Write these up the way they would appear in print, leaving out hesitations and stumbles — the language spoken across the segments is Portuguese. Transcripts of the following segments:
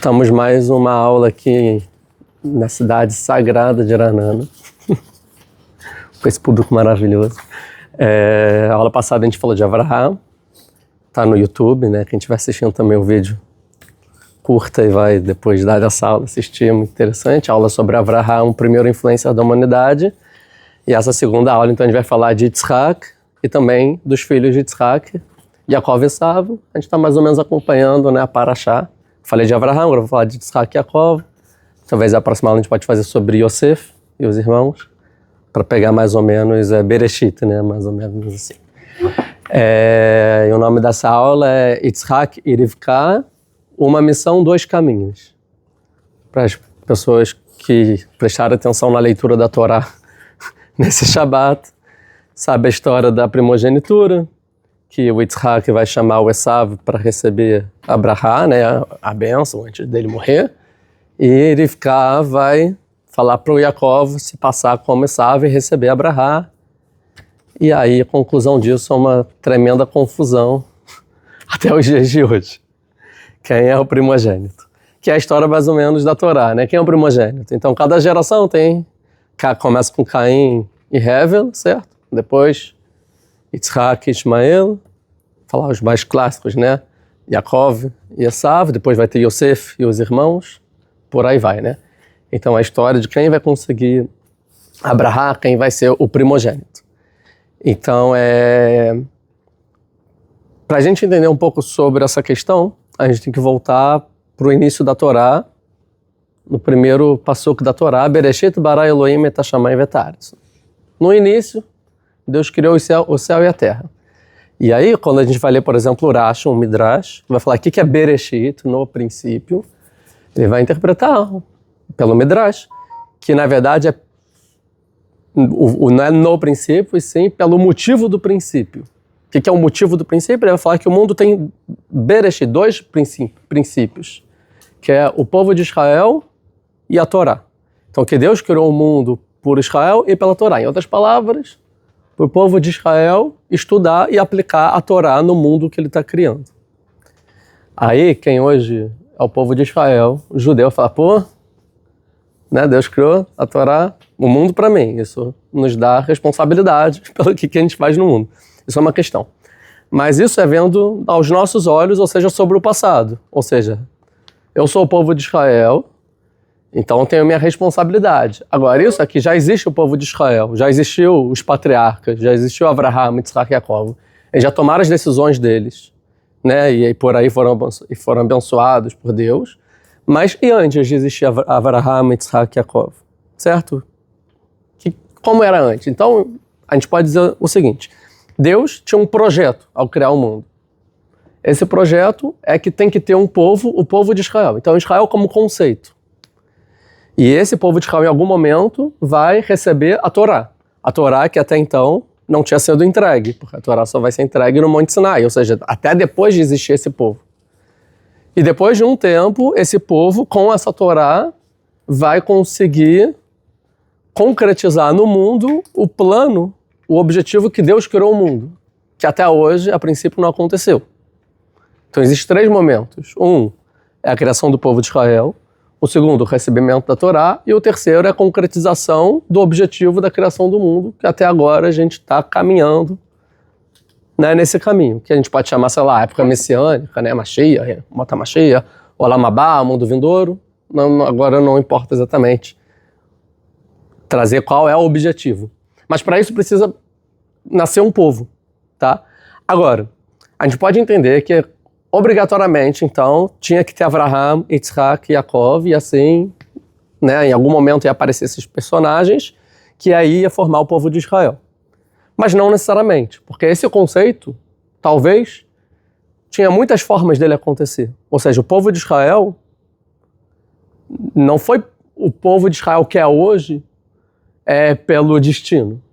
Estamos mais uma aula aqui na cidade sagrada de Aranana, com esse público maravilhoso. A aula passada a gente falou de Avraham, tá no YouTube, né? Quem estiver assistindo também o vídeo, curta e vai depois dessa aula assistir, é muito interessante. A aula sobre Avraham, o primeiro influencer da humanidade. E essa segunda aula, então, a gente vai falar de Yitzhak e também dos filhos de Yitzhak, Yaakov e Esav. A gente está mais ou menos acompanhando, né, a Parashá. Falei de Avraham, agora vou falar de Yitzhak e Yaakov. Talvez a próxima aula a gente pode fazer sobre Yosef e os irmãos, para pegar mais ou menos Bereshit, né, mais ou menos assim. E o nome dessa aula é Yitzhak e Rivka, uma missão, dois caminhos. Para as pessoas que prestaram atenção na leitura da Torá nesse Shabat, sabe a história da primogenitura, que o Yitzhak vai chamar o Esav para receber Abraham, né, a bênção antes dele morrer, e Rivka vai falar para o Yaakov se passar como Esav e receber Abraham. E aí a conclusão disso é uma tremenda confusão até os dias de hoje. Quem é o primogênito? Que é a história mais ou menos da Torá, né? Quem é o primogênito? Então cada geração começa com Caim e Hevel, certo? Depois Yitzhak e Ismael, falar os mais clássicos, né? Yaakov e Esav, depois vai ter Yosef e os irmãos, por aí vai, né? Então a história de quem vai conseguir Abraham, quem vai ser o primogênito. Então, para a gente entender um pouco sobre essa questão, a gente tem que voltar para o início da Torá, no primeiro passuco da Torá, Bereshit bara Elohim et hashamayim vet haaretz. No início, Deus criou o céu e a terra. E aí, quando a gente vai ler, por exemplo, o Rashi, um Midrash, vai falar o que é Bereshit, no princípio, ele vai interpretar pelo Midrash, que na verdade não é no princípio, e sim pelo motivo do princípio. O que é o motivo do princípio? Ele vai falar que o mundo tem Bereshit, dois princípios, que é o povo de Israel e a Torá. Então, que Deus criou o mundo por Israel e pela Torá. Em outras palavras, para o povo de Israel estudar e aplicar a Torá no mundo que ele está criando. Aí, quem hoje é o povo de Israel, o judeu, fala, pô, né, Deus criou a Torá, o mundo para mim. Isso nos dá responsabilidade pelo que a gente faz no mundo. Isso é uma questão. Mas isso é vendo aos nossos olhos, ou seja, sobre o passado. Ou seja, eu sou o povo de Israel, então eu tenho minha responsabilidade. Agora, isso aqui, já existe o povo de Israel, já existiu os patriarcas, já existiu Avraham, Yitzhak e Yaakov. Eles já tomaram as decisões deles, né? E por aí foram abençoados por Deus. Mas e antes de existir Avraham, Yitzhak e Yaakov? Certo? Como era antes? Então, a gente pode dizer o seguinte: Deus tinha um projeto ao criar o mundo. Esse projeto é que tem que ter um povo, o povo de Israel. Então, Israel como conceito. E esse povo de Israel, em algum momento, vai receber a Torá. A Torá que até então não tinha sido entregue, porque a Torá só vai ser entregue no Monte Sinai, ou seja, até depois de existir esse povo. E depois de um tempo, esse povo, com essa Torá, vai conseguir concretizar no mundo o plano, o objetivo que Deus criou o mundo, que até hoje, a princípio, não aconteceu. Então, existem três momentos. Um é a criação do povo de Israel, o segundo, o recebimento da Torá, e o terceiro é a concretização do objetivo da criação do mundo, que até agora a gente está caminhando, né, nesse caminho, que a gente pode chamar, sei lá, época messiânica, né, Mashiach, Mota Mashiach, Olam Habá, mundo vindouro. Agora não importa exatamente trazer qual é o objetivo. Mas para isso precisa nascer um povo, tá? Agora, a gente pode entender que obrigatoriamente, então, tinha que ter Avraham, Yitzhak e Yaakov, e assim, né, em algum momento ia aparecer esses personagens, que aí ia formar o povo de Israel. Mas não necessariamente, porque esse conceito, talvez, tinha muitas formas dele acontecer. Ou seja, o povo de Israel não foi o povo de Israel que é hoje pelo destino.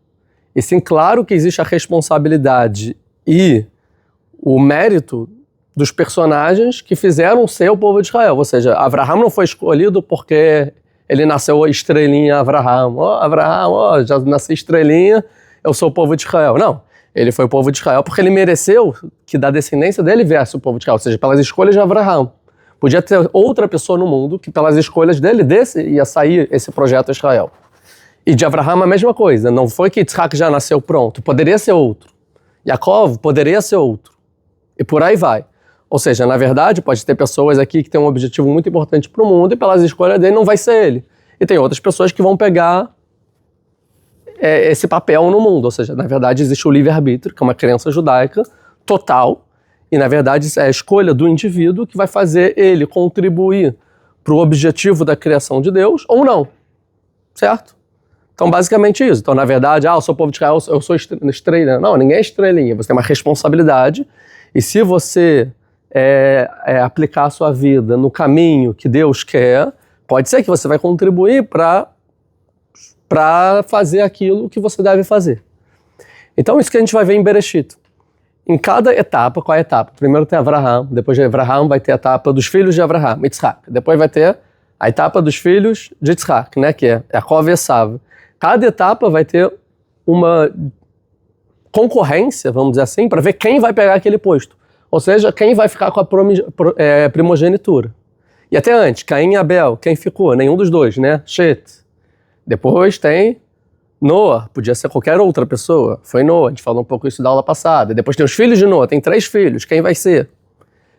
E sim, claro que existe a responsabilidade e o mérito dos personagens que fizeram ser o povo de Israel. Ou seja, Avraham não foi escolhido porque ele nasceu estrelinha Avraham. Avraham, já nasci estrelinha, eu sou o povo de Israel. Não, ele foi o povo de Israel porque ele mereceu que da descendência dele viesse o povo de Israel, ou seja, pelas escolhas de Avraham. Podia ter outra pessoa no mundo que, pelas escolhas dele, ia sair esse projeto Israel. E de Abraham a mesma coisa. Não foi que Yitzhak já nasceu pronto. Poderia ser outro. Yaakov poderia ser outro. E por aí vai. Ou seja, na verdade, pode ter pessoas aqui que têm um objetivo muito importante para o mundo e pelas escolhas dele não vai ser ele. E tem outras pessoas que vão pegar esse papel no mundo. Ou seja, na verdade, existe o livre-arbítrio, que é uma crença judaica total. E, na verdade, é a escolha do indivíduo que vai fazer ele contribuir para o objetivo da criação de Deus ou não. Certo? Então, basicamente isso. Então, na verdade, eu sou povo de Israel, eu sou estrelinha. Não, ninguém é estrelinha. Você tem uma responsabilidade. E se você aplicar a sua vida no caminho que Deus quer, pode ser que você vai contribuir para fazer aquilo que você deve fazer. Então, isso que a gente vai ver em Bereshit. Em cada etapa, qual é a etapa? Primeiro tem Abraham, depois de Abraham vai ter a etapa dos filhos de Abraham, Yitzhak. Depois vai ter a etapa dos filhos de Yitzhak, né, que é Yaakov e Esav. Cada etapa vai ter uma concorrência, vamos dizer assim, para ver quem vai pegar aquele posto. Ou seja, quem vai ficar com a primogenitura. E até antes, Caim e Abel, quem ficou? Nenhum dos dois, né? Shet. Depois tem Noah, podia ser qualquer outra pessoa. Foi Noah, a gente falou um pouco isso da aula passada. Depois tem os filhos de Noah, tem 3 filhos. Quem vai ser?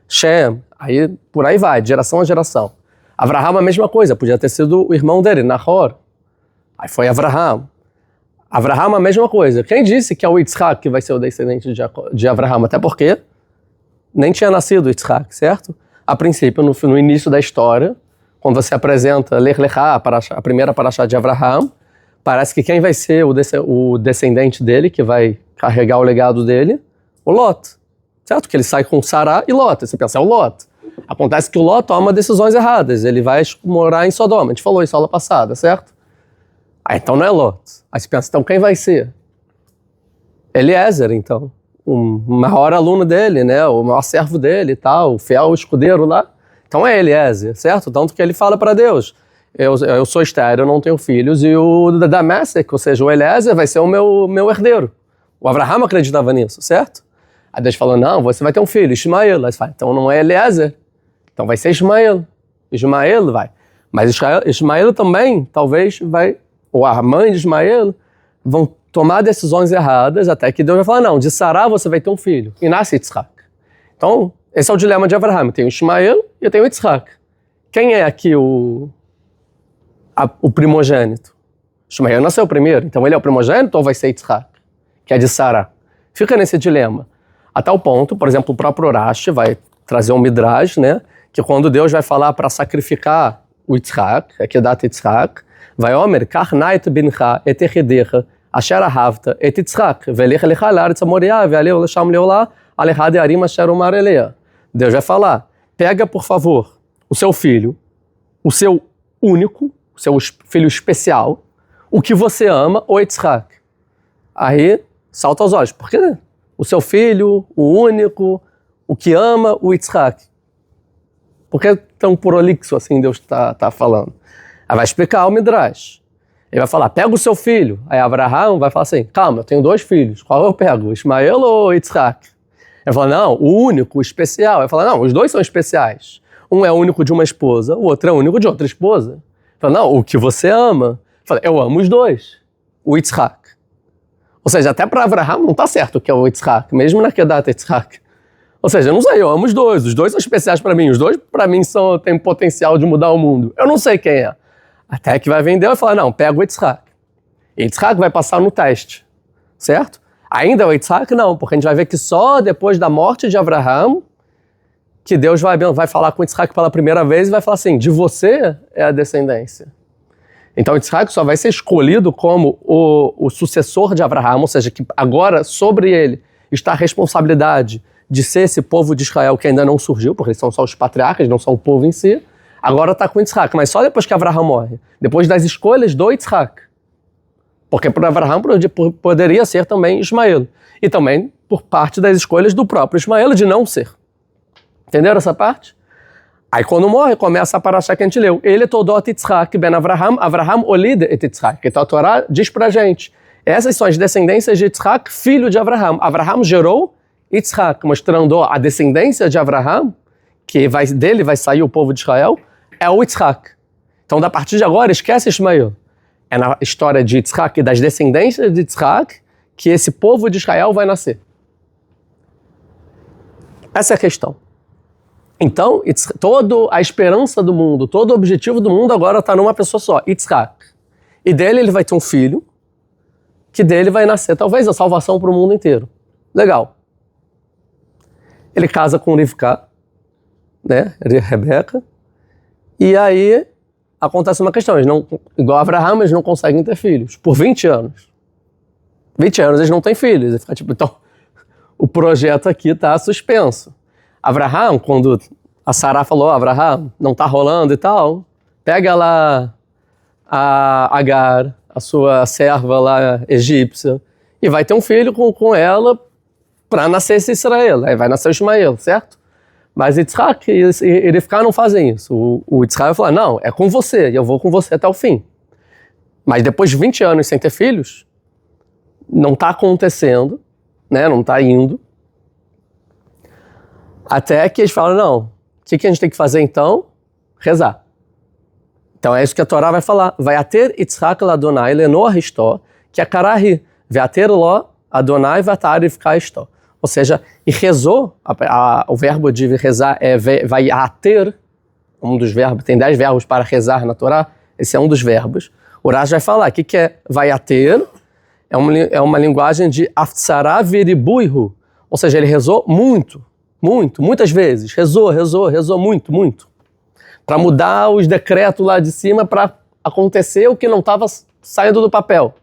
Shem. Aí, por aí vai, de geração a geração. Abraham, a mesma coisa, podia ter sido o irmão dele, Nahor. Aí foi Abraham. Abraham, a mesma coisa. Quem disse que é o Yitzhak que vai ser o descendente de Abraham? Até porque nem tinha nascido o Yitzhak, certo? A princípio, no início da história, quando você apresenta Lech Lechá, a primeira paraxá de Abraham, parece que quem vai ser o descendente dele, que vai carregar o legado dele? O Lot. Certo? Que ele sai com Sará e Lot. Você pensa, é o Lot. Acontece que o Lot toma decisões erradas. Ele vai morar em Sodoma. A gente falou isso na aula passada, certo? Então não é Lot. Aí você pensa, então quem vai ser? Eliezer, então. O maior aluno dele, né? O maior servo dele e tal, o fiel escudeiro lá. Então é Eliezer, certo? Tanto que ele fala para Deus, eu sou estéril, eu não tenho filhos, e o Damasek, ou seja, o Eliezer vai ser o meu herdeiro. O Abraham acreditava nisso, certo? Aí Deus falou, não, você vai ter um filho, Ismael. Aí você fala, então não é Eliezer, então vai ser Ismael. Ismael vai. Mas Ismael também, talvez, vai, ou a mãe de Ismael, vão tomar decisões erradas, até que Deus vai falar, não, de Sará você vai ter um filho, e nasce Yitzhak. Então, esse é o dilema de Abraham, eu tenho Ismael e eu tenho Yitzhak. Quem é aqui o primogênito? Ismael nasceu primeiro, então ele é o primogênito ou vai ser Yitzhak, que é de Sará? Fica nesse dilema. A tal ponto, por exemplo, o próprio Rashi vai trazer um midrash, né, que quando Deus vai falar para sacrificar o Yitzhak, que é data Yitzhak, vai Omer, Karnait bincha et echidecha, asher ahavta et Yitzhak, velech lecha la'aretz Moriah, ve'aleu lesham leolá, alechad earim asher omar eleia. Deus vai falar, pega, por favor, o seu filho, o seu único, o seu filho especial, o que você ama, o Yitzhak. Aí, salta aos olhos. Por quê? O seu filho, o único, o que ama, o Yitzhak. Por que tão prolixo assim Deus está falando? Aí vai explicar o Midrash. Ele vai falar, pega o seu filho. Aí Abraham vai falar assim, calma, eu tenho 2 filhos. Qual eu pego? Ismael ou Yitzhak? Ele fala, não, o único, o especial. Ele fala, não, os 2 são especiais. Um é único de uma esposa, o outro é único de outra esposa. Ele fala, não, o que você ama. Ele fala, eu amo os 2. O Yitzhak. Ou seja, até para Abraham não está certo que é o Yitzhak, mesmo na data Yitzhak. Ou seja, eu não sei, eu amo os 2. Os 2 são especiais para mim. Os 2, para mim, têm potencial de mudar o mundo. Eu não sei quem é. Até que vai vender e falar, não, pega o Yitzhak. E Yitzhak vai passar no teste, certo? Ainda o Yitzhak não, porque a gente vai ver que só depois da morte de Abraham que Deus vai falar com Yitzhak pela primeira vez e vai falar assim, de você é a descendência. Então Yitzhak só vai ser escolhido como o sucessor de Abraham, ou seja, que agora sobre ele está a responsabilidade de ser esse povo de Israel que ainda não surgiu, porque eles são só os patriarcas, não são o povo em si. Agora está com Yitzhak, mas só depois que Abraham morre. Depois das escolhas do Yitzhak. Porque por Abraham poderia ser também Ismael. E também por parte das escolhas do próprio Ismael de não ser. Entenderam essa parte? Aí quando morre, começa a paraxá que a gente leu. Ele todot Yitzhak ben Abraham, Abraham olid et Yitzhak. Então a Torá diz pra gente, essas são as descendências de Yitzhak, filho de Abraham. Abraham gerou Yitzhak, mostrando a descendência de Abraham, dele vai sair o povo de Israel, é o Yitzhak. Então, a partir de agora, esquece Ismael. É na história de Yitzhak e das descendências de Yitzhak que esse povo de Israel vai nascer. Essa é a questão. Então, toda a esperança do mundo, todo o objetivo do mundo agora está numa pessoa só, Yitzhak. E dele ele vai ter um filho, que dele vai nascer talvez a salvação para o mundo inteiro. Legal. Ele casa com Rivka, né, Rebeca, e aí acontece uma questão, eles não, igual Abraham, eles não conseguem ter filhos, por 20 anos. 20 anos eles não têm filhos, e fica tipo, então, o projeto aqui está suspenso. Abraham, quando a Sará falou, Abraham, não está rolando e tal, pega lá a Agar, a sua serva lá egípcia, e vai ter um filho com ela para nascer esse Israel, aí vai nascer o Ismael, certo? Mas Yitzhak e Rivka não fazem isso. O Yitzhak vai falar, não, é com você, e eu vou com você até o fim. Mas depois de 20 anos sem ter filhos, não está acontecendo, né? Não está indo. Até que eles falam, não, o que a gente tem que fazer então? Rezar. Então é isso que a Torá vai falar. Vai ater Yitzhak l'Adonai leno aristó, que a karahi, vai ater lo Adonai vai atar Rivka istó. Ou seja, e rezou, o verbo de rezar é vai ater, um dos verbos, tem 10 verbos para rezar na Torá, esse é um dos verbos. O Rashi vai falar, o que é vai ater? É uma linguagem de aftsara viribuihu, ou seja, ele rezou muitas vezes, rezou muito, para mudar os decretos lá de cima para acontecer o que não estava saindo do papel.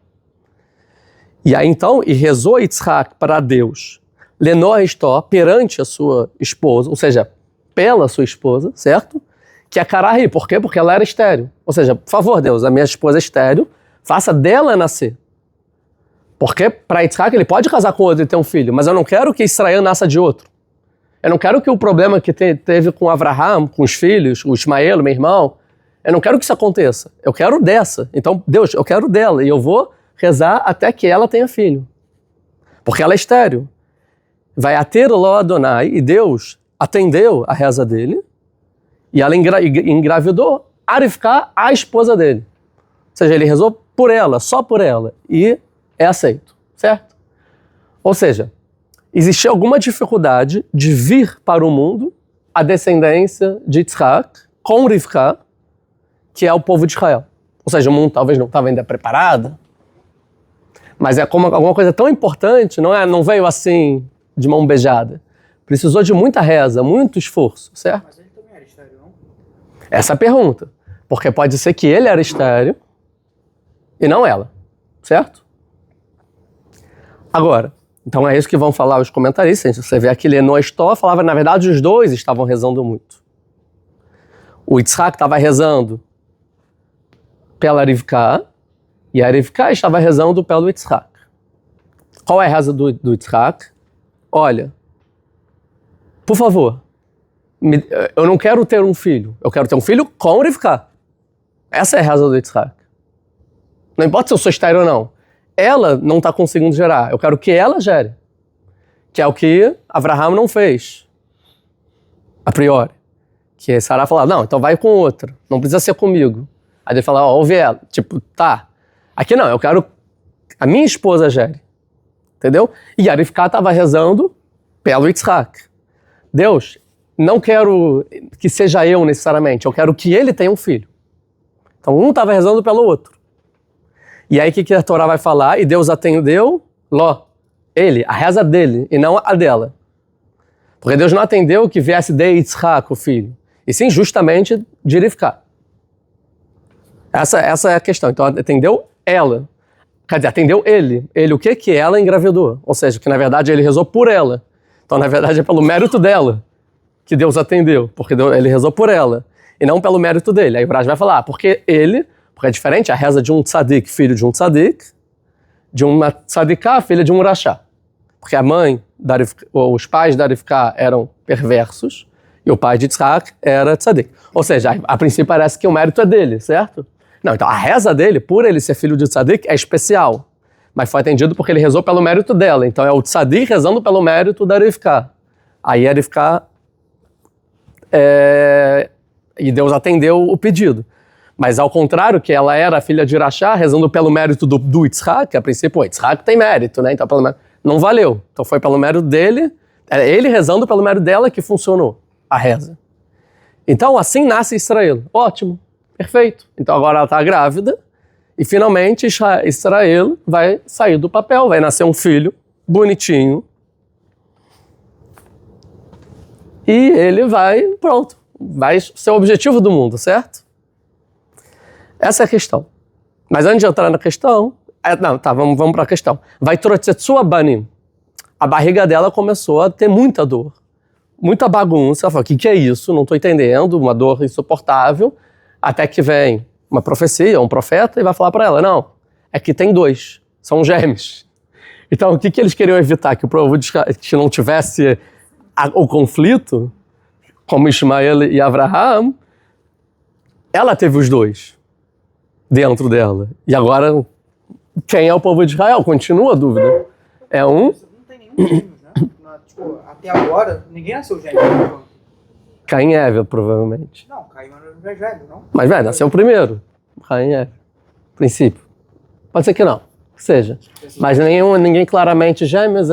E aí então, e rezou Yitzhak para Deus, Lenor Estó, perante a sua esposa, ou seja, pela sua esposa, certo? Que é Karahi, por quê? Porque ela era estéril. Ou seja, por favor, Deus, a minha esposa é estéril, faça dela nascer. Porque para Yitzhak ele pode casar com outro e ter um filho, mas eu não quero que Israel nasça de outro. Eu não quero que o problema que teve com Abraham, com os filhos, o Ismael, meu irmão, eu não quero que isso aconteça. Eu quero dessa. Então, Deus, eu quero dela e eu vou rezar até que ela tenha filho. Porque ela é estéril. Vai ater lo Adonai, e Deus atendeu a reza dele, e ela engravidou a Rivka, a esposa dele. Ou seja, ele rezou por ela, só por ela, e é aceito, certo? Ou seja, existia alguma dificuldade de vir para o mundo a descendência de Yitzhak com Rivka, que é o povo de Israel. Ou seja, o mundo talvez não estava ainda preparado, mas é como alguma coisa tão importante, não veio assim de mão beijada. Precisou de muita reza, muito esforço, certo? Mas ele também era estéril, não? Essa é a pergunta. Porque pode ser que ele era estéril e não ela, certo? Agora, então é isso que vão falar os comentaristas. Você vê aqui, Lenor Estó falava, na verdade, os dois estavam rezando muito. O Yitzhak estava rezando pela Rivka e a Rivka estava rezando pelo Yitzhak. Qual é a reza do Yitzhak? Olha, por favor, eu não quero ter um filho, eu quero ter um filho com Rivka. Essa é a reza do Yitzhak. Não importa se eu sou estéril ou não. Ela não está conseguindo gerar, eu quero que ela gere. Que é o que Abraham não fez, a priori. Que Sará falava, não, então vai com outra, não precisa ser comigo. Aí ele fala, ouve ela, tipo, tá. Aqui não, eu quero a minha esposa gere. Entendeu? E a Rivka estava rezando pelo Yitzhak. Deus, não quero que seja eu necessariamente, eu quero que ele tenha um filho. Então um estava rezando pelo outro. E aí o que a Torá vai falar? E Deus atendeu ele, a reza dele, e não a dela. Porque Deus não atendeu que viesse de Yitzhak, o filho, e sim justamente de Rivka. Essa é a questão. Então atendeu ela. Quer dizer, atendeu ele. Ele o quê? Que ela engravidou. Ou seja, que na verdade ele rezou por ela. Então na verdade é pelo mérito dela que Deus atendeu. Porque ele rezou por ela. E não pelo mérito dele. Aí o Brás vai falar, porque é diferente a reza de um tzadik, filho de um tzadik, de uma tzadiká, filha de um rachá. Porque a mãe, os pais da Rivka eram perversos e o pai de Yitzhak era tzadik. Ou seja, a princípio parece que o mérito é dele, certo? Não, então a reza dele, por ele ser filho de tzadik, é especial. Mas foi atendido porque ele rezou pelo mérito dela. Então é o tzadik rezando pelo mérito da Rivka. Aí a Rivka E Deus atendeu o pedido. Mas ao contrário, que ela era a filha de Irachá, rezando pelo mérito do Yitzhak, a princípio, Yitzhak tem mérito, né? Então, não valeu. Então foi pelo mérito dele, ele rezando pelo mérito dela que funcionou a reza. Então assim nasce Israel. Ótimo, perfeito. Então agora ela está grávida e finalmente Israel vai sair do papel, vai nascer um filho bonitinho e ele vai, pronto, vai ser o objetivo do mundo, certo? Essa é a questão. Mas antes de entrar na questão, vamos para a questão. Vai Trotzetsua Banim. A barriga dela começou a ter muita dor, muita bagunça. Ela falou, o que é isso? Não estou entendendo, uma dor insuportável. Até que vem uma profecia, um profeta, e vai falar para ela, não, é que tem dois, são gêmeos. Então, o que eles queriam evitar? Que o povo não tivesse o conflito, como Ismael e Abraham, ela teve os dois dentro dela. E agora, quem é o povo de Israel? Continua a dúvida. É um... Não tem nenhum gêmeos, né? Tipo, até agora, ninguém nasceu gêmeo. Caim e Eva, provavelmente. Não, Caim não é velho, não? Mas, velho, nasceu o primeiro. Caim e Eva. Princípio. Pode ser que não, que seja. Mas ninguém claramente gêmeos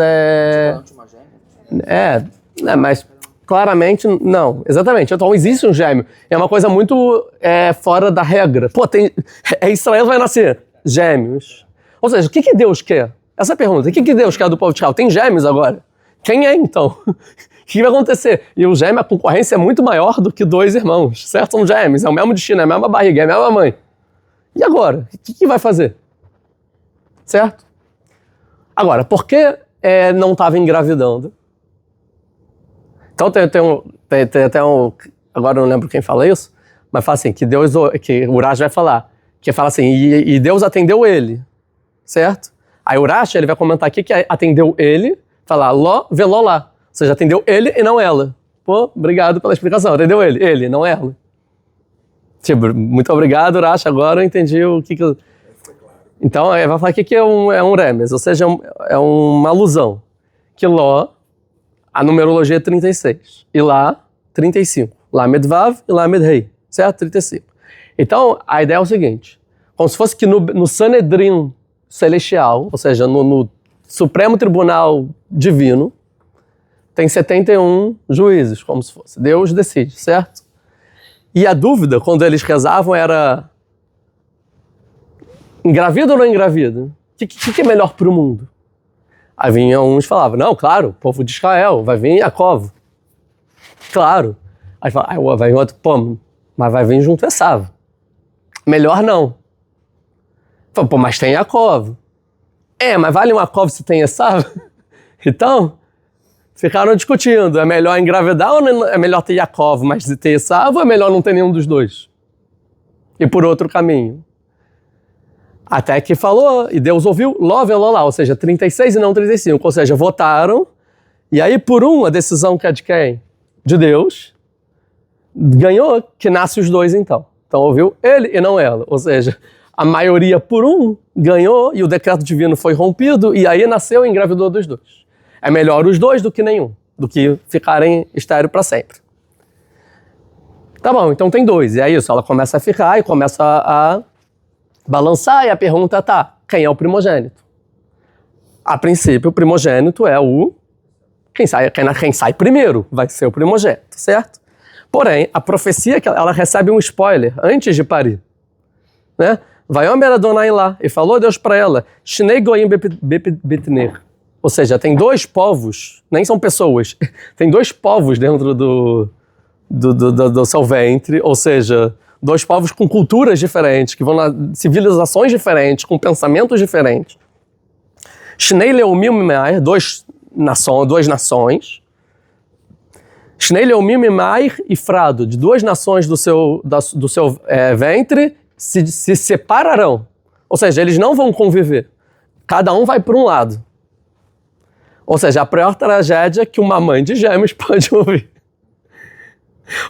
mas claramente não. Exatamente. Então existe um gêmeo. É uma coisa muito fora da regra. Pô, Israel vai nascer gêmeos. Ou seja, o que Deus quer? Essa é a pergunta. O que Deus quer do povo de Israel? Tem gêmeos agora? Quem é então? O que vai acontecer? E o gêmeo, a concorrência é muito maior do que dois irmãos, certo? São gêmeos, é o mesmo destino, é a mesma barriga, é a mesma mãe. E agora? O que vai fazer? Certo? Agora, por que não estava engravidando? Então tem até um... Agora eu não lembro quem fala isso, mas fala assim, que o Urash vai falar, que fala assim, e Deus atendeu ele, certo? Aí o Urash, ele vai comentar aqui que atendeu ele, falar ló, veló lá. Ou seja, atendeu ele e não ela. Pô, obrigado pela explicação, atendeu ele, não ela. Tipo, muito obrigado, Urash, agora eu entendi o que... Então, vai falar aqui que é um remes, ou seja, é uma alusão. Que Ló, a numerologia é 36, e Lá, 35. Lá Medvav e Lá Medrei, certo? 35. Então, a ideia é o seguinte, como se fosse que no Sanedrim celestial, ou seja, no Supremo Tribunal Divino, tem 71 juízes, como se fosse. Deus decide, certo? E a dúvida, quando eles rezavam, era... Engravida ou não engravida? O que é melhor para o mundo? Aí vinha uns e falavam, não, claro, o povo de Israel, vai vir Jacob. Claro. Aí vai vir outro, pô, mas vai vir junto Esav. Melhor não. Fala, pô, mas tem Jacob. Mas vale um Jacob se tem Esav? Então, ficaram discutindo, é melhor engravidar ou é melhor ter Jacob, mas se ter Esav ou é melhor não ter nenhum dos dois? E por outro caminho. Até que falou, e Deus ouviu, Ló, veló lá, ou seja, 36 e não 35. Ou seja, votaram, e aí por a decisão que é de quem? De Deus, ganhou que nasce os dois então. Então ouviu ele e não ela. Ou seja, a maioria por ganhou, e o decreto divino foi rompido, e aí nasceu e engravidou dos dois. É melhor os dois do que nenhum, do que ficarem estéril para sempre. Tá bom, então tem dois, e é isso, ela começa a ficar e começa a balançar, e a pergunta tá, quem é o primogênito? A princípio, o primogênito é quem sai primeiro vai ser o primogênito, certo? Porém, a profecia, ela recebe um spoiler antes de parir, né? Vaiomer Adonai lá, e falou Deus para ela, Shnei goyim betner. Ou seja, tem dois povos, nem são pessoas, tem dois povos dentro do seu ventre, ou seja, dois povos com culturas diferentes, que vão na civilizações diferentes, com pensamentos diferentes. Shnei leumim me'air, duas nações. Shnei leumim me'air e frado, de duas nações do seu ventre, se separarão. Ou seja, eles não vão conviver. Cada um vai para um lado. Ou seja, a pior tragédia que uma mãe de gêmeos pode ouvir.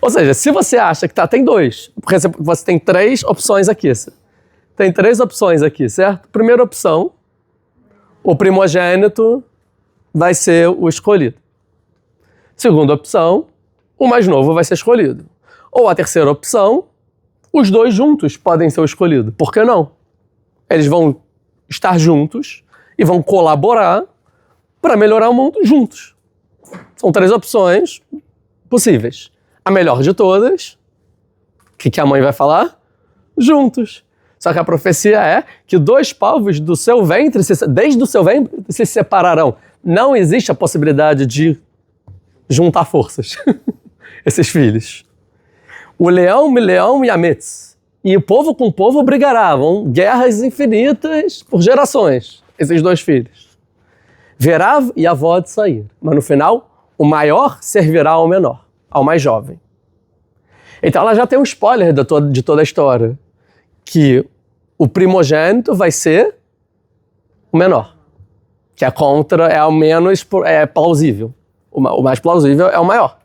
Ou seja, se você acha que tem dois, porque você tem três opções aqui. Tem três opções aqui, certo? Primeira opção, o primogênito vai ser o escolhido. Segunda opção, o mais novo vai ser escolhido. Ou a terceira opção, os dois juntos podem ser escolhidos. Por que não? Eles vão estar juntos e vão colaborar para melhorar o mundo juntos. São 3 opções possíveis. A melhor de todas, o que a mãe vai falar? Juntos. Só que a profecia é que 2 povos do seu ventre, desde o seu ventre, se separarão. Não existe a possibilidade de juntar forças, esses filhos. O leão e a metz. E o povo com o povo brigará, vão guerras infinitas por gerações, esses 2 filhos. Verav e Avod sair. Mas no final, o maior servirá ao menor, ao mais jovem. Então ela já tem um spoiler de toda a história, que o primogênito vai ser o menor, que é o menos plausível. O mais plausível é o maior,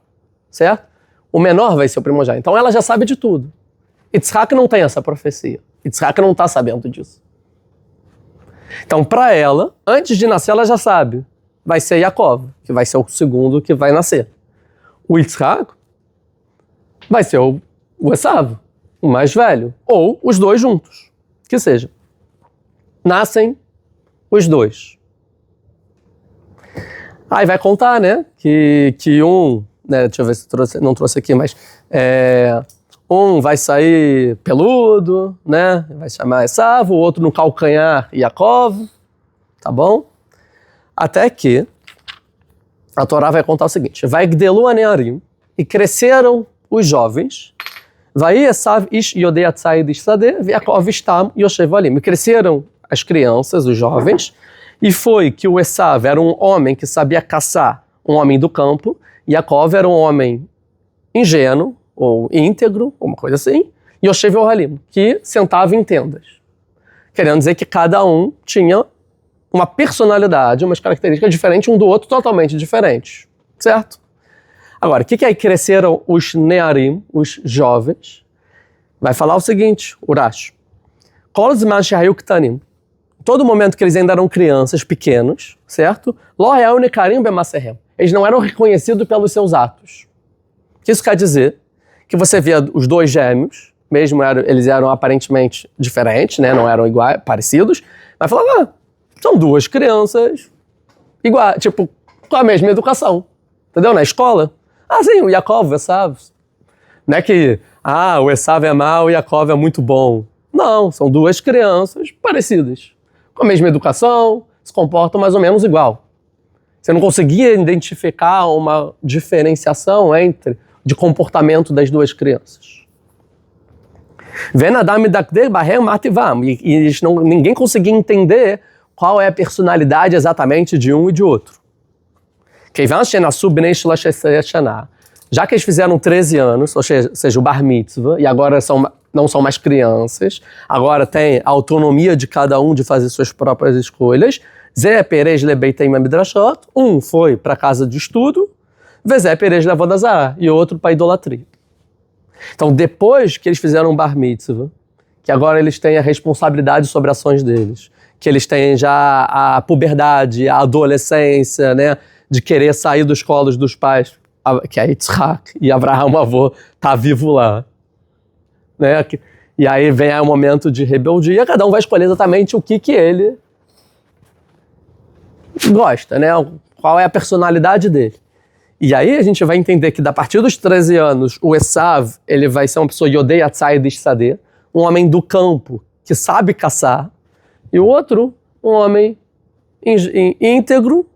certo? O menor vai ser o primogênito. Então ela já sabe de tudo. Yitzhak não tem essa profecia. Yitzhak não está sabendo disso. Então, para ela, antes de nascer, ela já sabe. Vai ser Yaakov, que vai ser o segundo que vai nascer. O Yitzhak vai ser o Esav, o mais velho. Ou os 2 juntos, que seja. Nascem os 2. Aí vai contar, né, que um, né, deixa eu ver se não trouxe aqui, mas um vai sair peludo, né, vai chamar Esav, o outro no calcanhar Yaakov, tá bom? Até que a Torá vai contar o seguinte: vai gdelu anearim, e cresceram os jovens, vai Esav ish yodei atzayid ishsadeh, Yaakov ishtam yoshev alim, e cresceram as crianças, os jovens, e foi que o Esav era um homem que sabia caçar, um homem do campo, e Yaakov era um homem ingênuo, ou íntegro, uma coisa assim, e Yoshev Ohalim, que sentava em tendas. Querendo dizer que cada um tinha uma personalidade, umas características diferentes um do outro, totalmente diferentes, certo? Agora, o que aí cresceram os Nearim, os jovens? Vai falar o seguinte, Urash. Kol zman shehayu ktanim. Todo momento que eles ainda eram crianças, pequenos, certo? Lo hayau nekarim bemaserem. Eles não eram reconhecidos pelos seus atos. O que isso quer dizer? Que você via os 2 gêmeos, mesmo eles eram aparentemente diferentes, né? Não eram iguais, parecidos, mas falava, são 2 crianças iguais, tipo, com a mesma educação, entendeu? Na escola. Sim, o Yaakov, o Esav. Não é que, o Esav é mau, o Yaakov é muito bom. Não, são 2 crianças parecidas, com a mesma educação, se comportam mais ou menos igual. Você não conseguia identificar uma diferenciação de comportamento das 2 crianças. E ninguém conseguia entender qual é a personalidade exatamente de um e de outro. Já que eles fizeram 13 anos, ou seja, o Bar Mitzvah, e agora não são mais crianças, agora tem a autonomia de cada um de fazer suas próprias escolhas. Zé Perez lebeitem midrashot, um foi para a casa de estudo, Vezé Perez levou da Zará, e outro para a idolatria. Então, depois que eles fizeram um Bar Mitzvah, que agora eles têm a responsabilidade sobre ações deles, que eles têm já a puberdade, a adolescência, né, de querer sair dos colos dos pais, que é Yitzhak, e Abraham, o avô, tá vivo lá. Né? E aí vem o momento de rebeldia, cada um vai escolher exatamente o que ele gosta, né? Qual é a personalidade dele. E aí a gente vai entender que, a partir dos 13 anos, o Esav, ele vai ser uma pessoa Yodei Atzai Dishsadeh, um homem do campo, que sabe caçar, e o outro, um homem íntegro,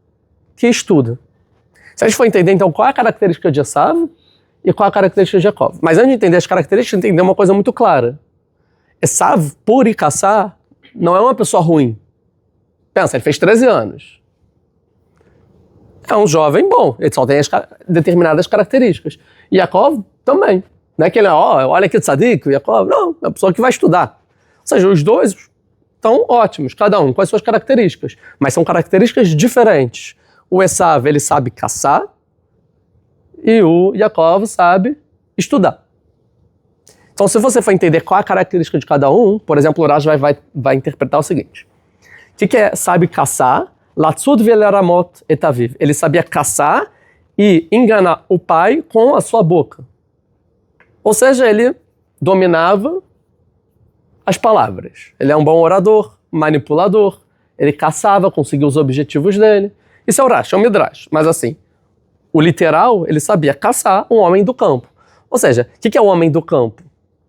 que estuda. Se a gente for entender, então, qual é a característica de Esav e qual é a característica de Yaakov. Mas antes de entender as características, entender uma coisa muito clara. Esav, por ir caçar, não é uma pessoa ruim. Pensa, ele fez 13 anos. É um jovem bom, ele só tem determinadas características. E Yaakov também. Não é que ele olha que tzadik, o Yaakov. Não, é uma pessoa que vai estudar. Ou seja, os dois estão ótimos, cada um com as suas características. Mas são características diferentes. O Esav, ele sabe caçar, e o Yaakov sabe estudar. Então, se você for entender qual a característica de cada um, por exemplo, o Rashi vai interpretar o seguinte. O que é sabe caçar? Latsud veleramot etaviv. Ele sabia caçar e enganar o pai com a sua boca. Ou seja, ele dominava as palavras. Ele é um bom orador, manipulador, ele caçava, conseguia os objetivos dele. Isso é o Rashi, é o Midrash. Mas assim, o literal, ele sabia caçar um homem do campo. Ou seja, o que é o homem do campo?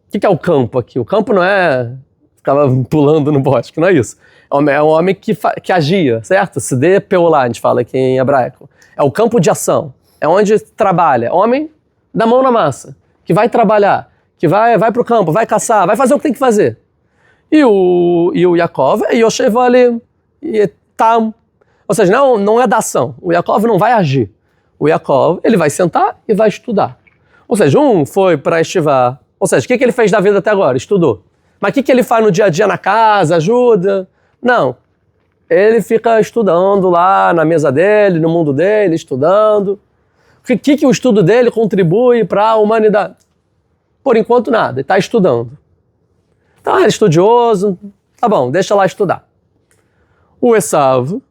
O que é o campo aqui? O campo não é ficava pulando no bosque, não é isso. É um homem que agia, certo? Se dê peolá, a gente fala aqui em hebraico. É o campo de ação, é onde trabalha. Homem da mão na massa, que vai trabalhar, que vai pro campo, vai caçar, vai fazer o que tem que fazer. E o Yaakov é Yoshev ali, e Tam. Ou seja, não é da ação. O Yaakov não vai agir. O Yaakov, ele vai sentar e vai estudar. Ou seja, um foi para estivar. Ou seja, o que ele fez da vida até agora? Estudou. Mas o que ele faz no dia a dia na casa? Ajuda? Não. Ele fica estudando lá na mesa dele, no mundo dele, estudando. O que o estudo dele contribui para a humanidade? Por enquanto nada, ele está estudando. Então ele é estudioso, tá bom, deixa lá estudar. O Esav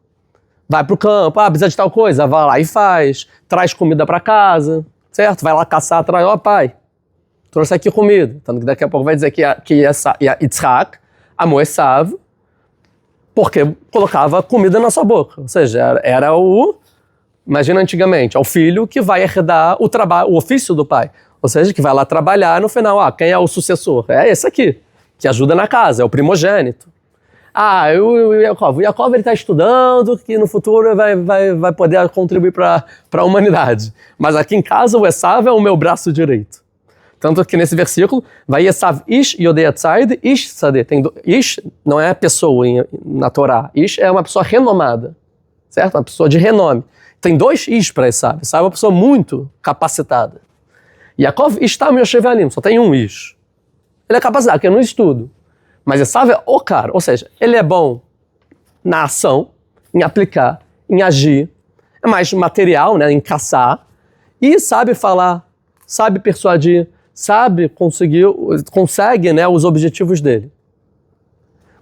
vai para o campo, precisa de tal coisa, vai lá e faz, traz comida para casa, certo? Vai lá caçar, traz, pai, trouxe aqui comida. Tanto que daqui a pouco vai dizer que Yitzhak amou Esav porque colocava comida na sua boca. Ou seja, era imagina antigamente, é o filho que vai herdar o trabalho, o ofício do pai. Ou seja, que vai lá trabalhar no final, quem é o sucessor? É esse aqui, que ajuda na casa, é o primogênito. O Yaakov ele está estudando, que no futuro vai poder contribuir para a humanidade. Mas aqui em casa o Esav é o meu braço direito. Tanto que nesse versículo, vai Esav ish yodei atzaid, ish sadeh. Ish não é pessoa na Torá, ish é uma pessoa renomada, certo? Uma pessoa de renome. Tem 2 ish para Esav. Esav é uma pessoa muito capacitada. Yaakov está Yoshev alim, só tem um ish. Ele é capacitado, porque é no estudo. Mas Esav é o cara, ou seja, ele é bom na ação, em aplicar, em agir, é mais material, né, em caçar, e sabe falar, sabe persuadir, consegue, né, os objetivos dele.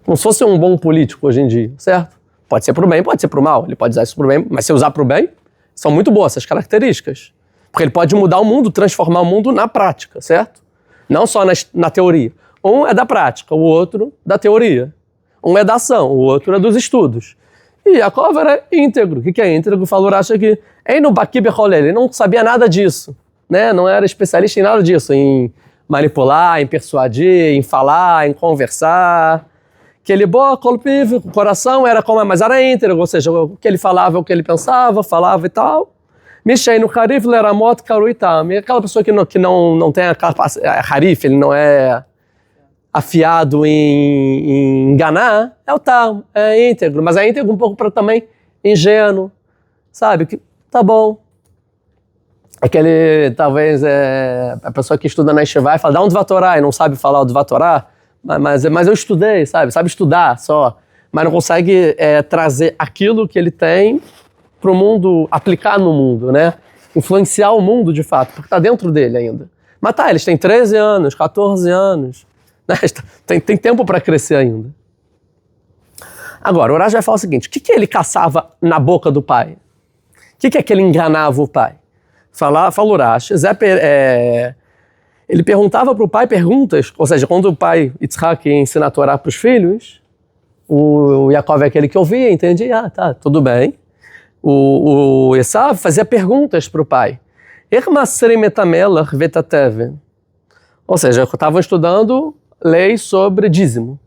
Como se fosse um bom político hoje em dia, certo? Pode ser pro bem, pode ser pro mal, ele pode usar isso pro bem, mas se usar pro bem, são muito boas essas características. Porque ele pode mudar o mundo, transformar o mundo na prática, certo? Não só na teoria. Um é da prática, o outro da teoria. Um é da ação, o outro é dos estudos. E Yaakov era íntegro. O que é íntegro? Falou Rashi aqui. Ele não sabia nada disso, né? Não era especialista em nada disso, em manipular, em persuadir, em falar, em conversar. Que ele o coração era como, mas era íntegro, ou seja, o que ele falava, o que ele pensava, falava e tal. Mishei no Harif, Leramot, Karuitam. E aquela pessoa que não tem a capacidade, Harif, ele não é afiado em enganar, é o Tam, é íntegro, mas é íntegro um pouco para também ingênuo, sabe? Que tá bom. Aquele, talvez, a pessoa que estuda na Yeshiva e fala, dá um Dvatorá, e não sabe falar o Dvatorá, mas eu estudei, sabe estudar só, mas não consegue trazer aquilo que ele tem para o mundo, aplicar no mundo, né? Influenciar o mundo de fato, porque está dentro dele ainda. Mas eles têm 13 anos, 14 anos, né? Tem tempo para crescer ainda. Agora, o Rashi vai falar o seguinte, o que ele caçava na boca do pai? O que é que ele enganava o pai? Falou Rashi, ele perguntava para o pai perguntas, ou seja, quando o pai Yitzhak ensina a Torá para os filhos, o Yaakov é aquele que ouvia, entendia, tá, tudo bem. O Esav fazia perguntas para o pai. Ou seja, eu estava estudando leis sobre dízimo.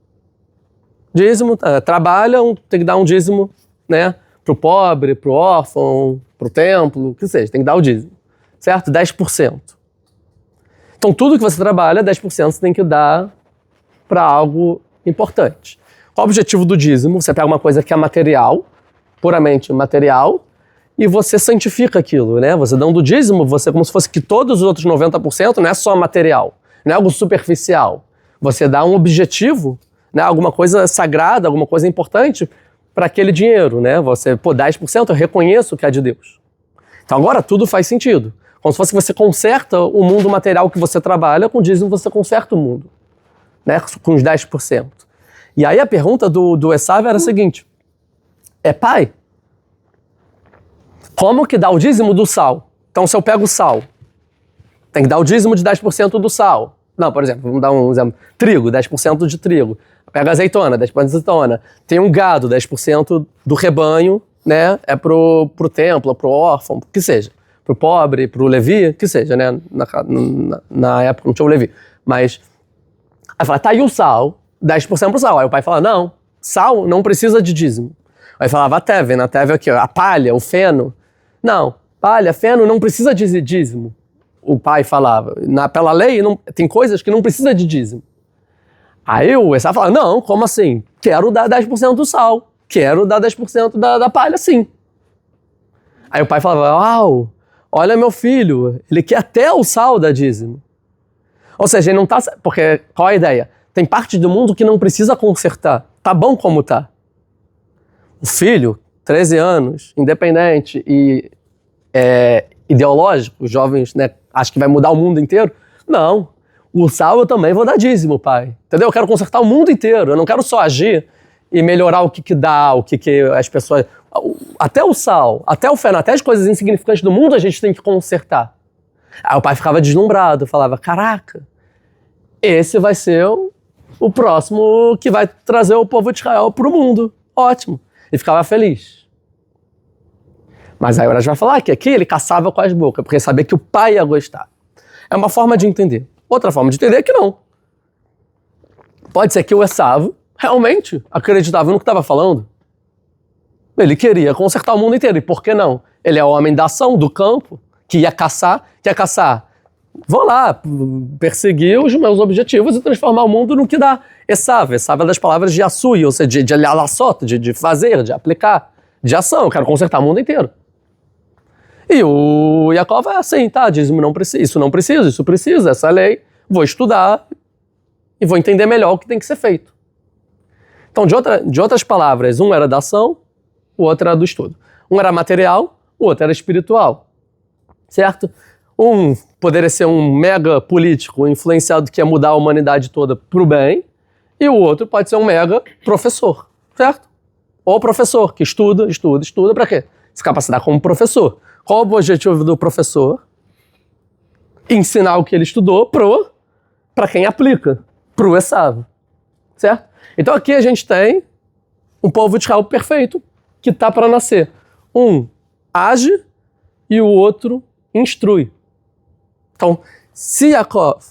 Dízimo, trabalham, tem que dar um dízimo, né, para o pobre, para o órfão, para o templo, o que seja, tem que dar o dízimo, certo? 10%. Então tudo que você trabalha, 10% você tem que dar para algo importante. Qual o objetivo do dízimo? Você pega uma coisa que é material, puramente material, e você santifica aquilo, né? Você dando o dízimo, você como se fosse que todos os outros 90% não é só material, não é algo superficial. Você dá um objetivo, né? Alguma coisa sagrada, alguma coisa importante para aquele dinheiro, né? Você, 10% eu reconheço que é de Deus. Então agora tudo faz sentido. Como se fosse que você conserta o mundo material que você trabalha, com o dízimo você conserta o mundo, né? Com os 10%. E aí a pergunta do Esav era a seguinte, pai, como que dá o dízimo do sal? Então, se eu pego sal, tem que dar o dízimo de 10% do sal. Não, por exemplo, vamos dar um exemplo. Trigo, 10% de trigo. Pega azeitona, 10% de azeitona. Tem um gado, 10% do rebanho, né? É pro templo, pro órfão, que seja. Pro pobre, pro levi, que seja, né? Na época não tinha o levi. Mas, aí fala, tá aí o sal, 10% pro sal. Aí o pai fala, não, sal não precisa de dízimo. Aí falava a teve aqui, ó, a palha, o feno. Não, palha, feno não precisa de dízimo. O pai falava, pela lei tem coisas que não precisa de dízimo. Aí o Esaú fala, não, como assim? Quero dar 10% do sal, quero dar 10% da palha, sim. Aí o pai falava, uau, olha meu filho, ele quer até o sal da dízimo. Ou seja, ele não tá, porque qual é a ideia? Tem parte do mundo que não precisa consertar, tá bom como tá. O filho, 13 anos, independente e ideológico, os jovens, né, acho que vai mudar o mundo inteiro. Não, o sal eu também vou dar dízimo, pai. Entendeu? Eu quero consertar o mundo inteiro, eu não quero só agir e melhorar o que dá, o que as pessoas... Até o sal, até o feno, até as coisas insignificantes do mundo a gente tem que consertar. Aí o pai ficava deslumbrado, falava, caraca, esse vai ser o próximo que vai trazer o povo de Israel para o mundo. Ótimo. E ficava feliz. Mas aí o Urash vai falar que aqui ele caçava com as bocas, porque sabia que o pai ia gostar. É uma forma de entender. Outra forma de entender é que não. Pode ser que o Esaú realmente acreditava no que estava falando. Ele queria consertar o mundo inteiro. E por que não? Ele é o homem da ação, do campo, que ia caçar. Quer caçar? Vou lá, perseguir os meus objetivos e transformar o mundo no que dá. Esaú é das palavras de Asui, ou seja, de alassot, de fazer, de aplicar, de ação. Eu quero consertar o mundo inteiro. E o Yaakov é assim, tá, dízimo não precisa, isso precisa, essa é a lei, vou estudar e vou entender melhor o que tem que ser feito. Então, de outras palavras, um era da ação, o outro era do estudo. Um era material, o outro era espiritual, certo? Um poderia ser um mega político influenciado que ia mudar a humanidade toda pro bem, e o outro pode ser um mega professor, certo? Ou professor que estuda para quê? Se capacitar como professor. Qual o objetivo do professor? Ensinar o que ele estudou para quem aplica, pro Esaú, certo? Então aqui a gente tem um povo de Israel perfeito que está para nascer. Um age e o outro instrui. Então, se Yaakov,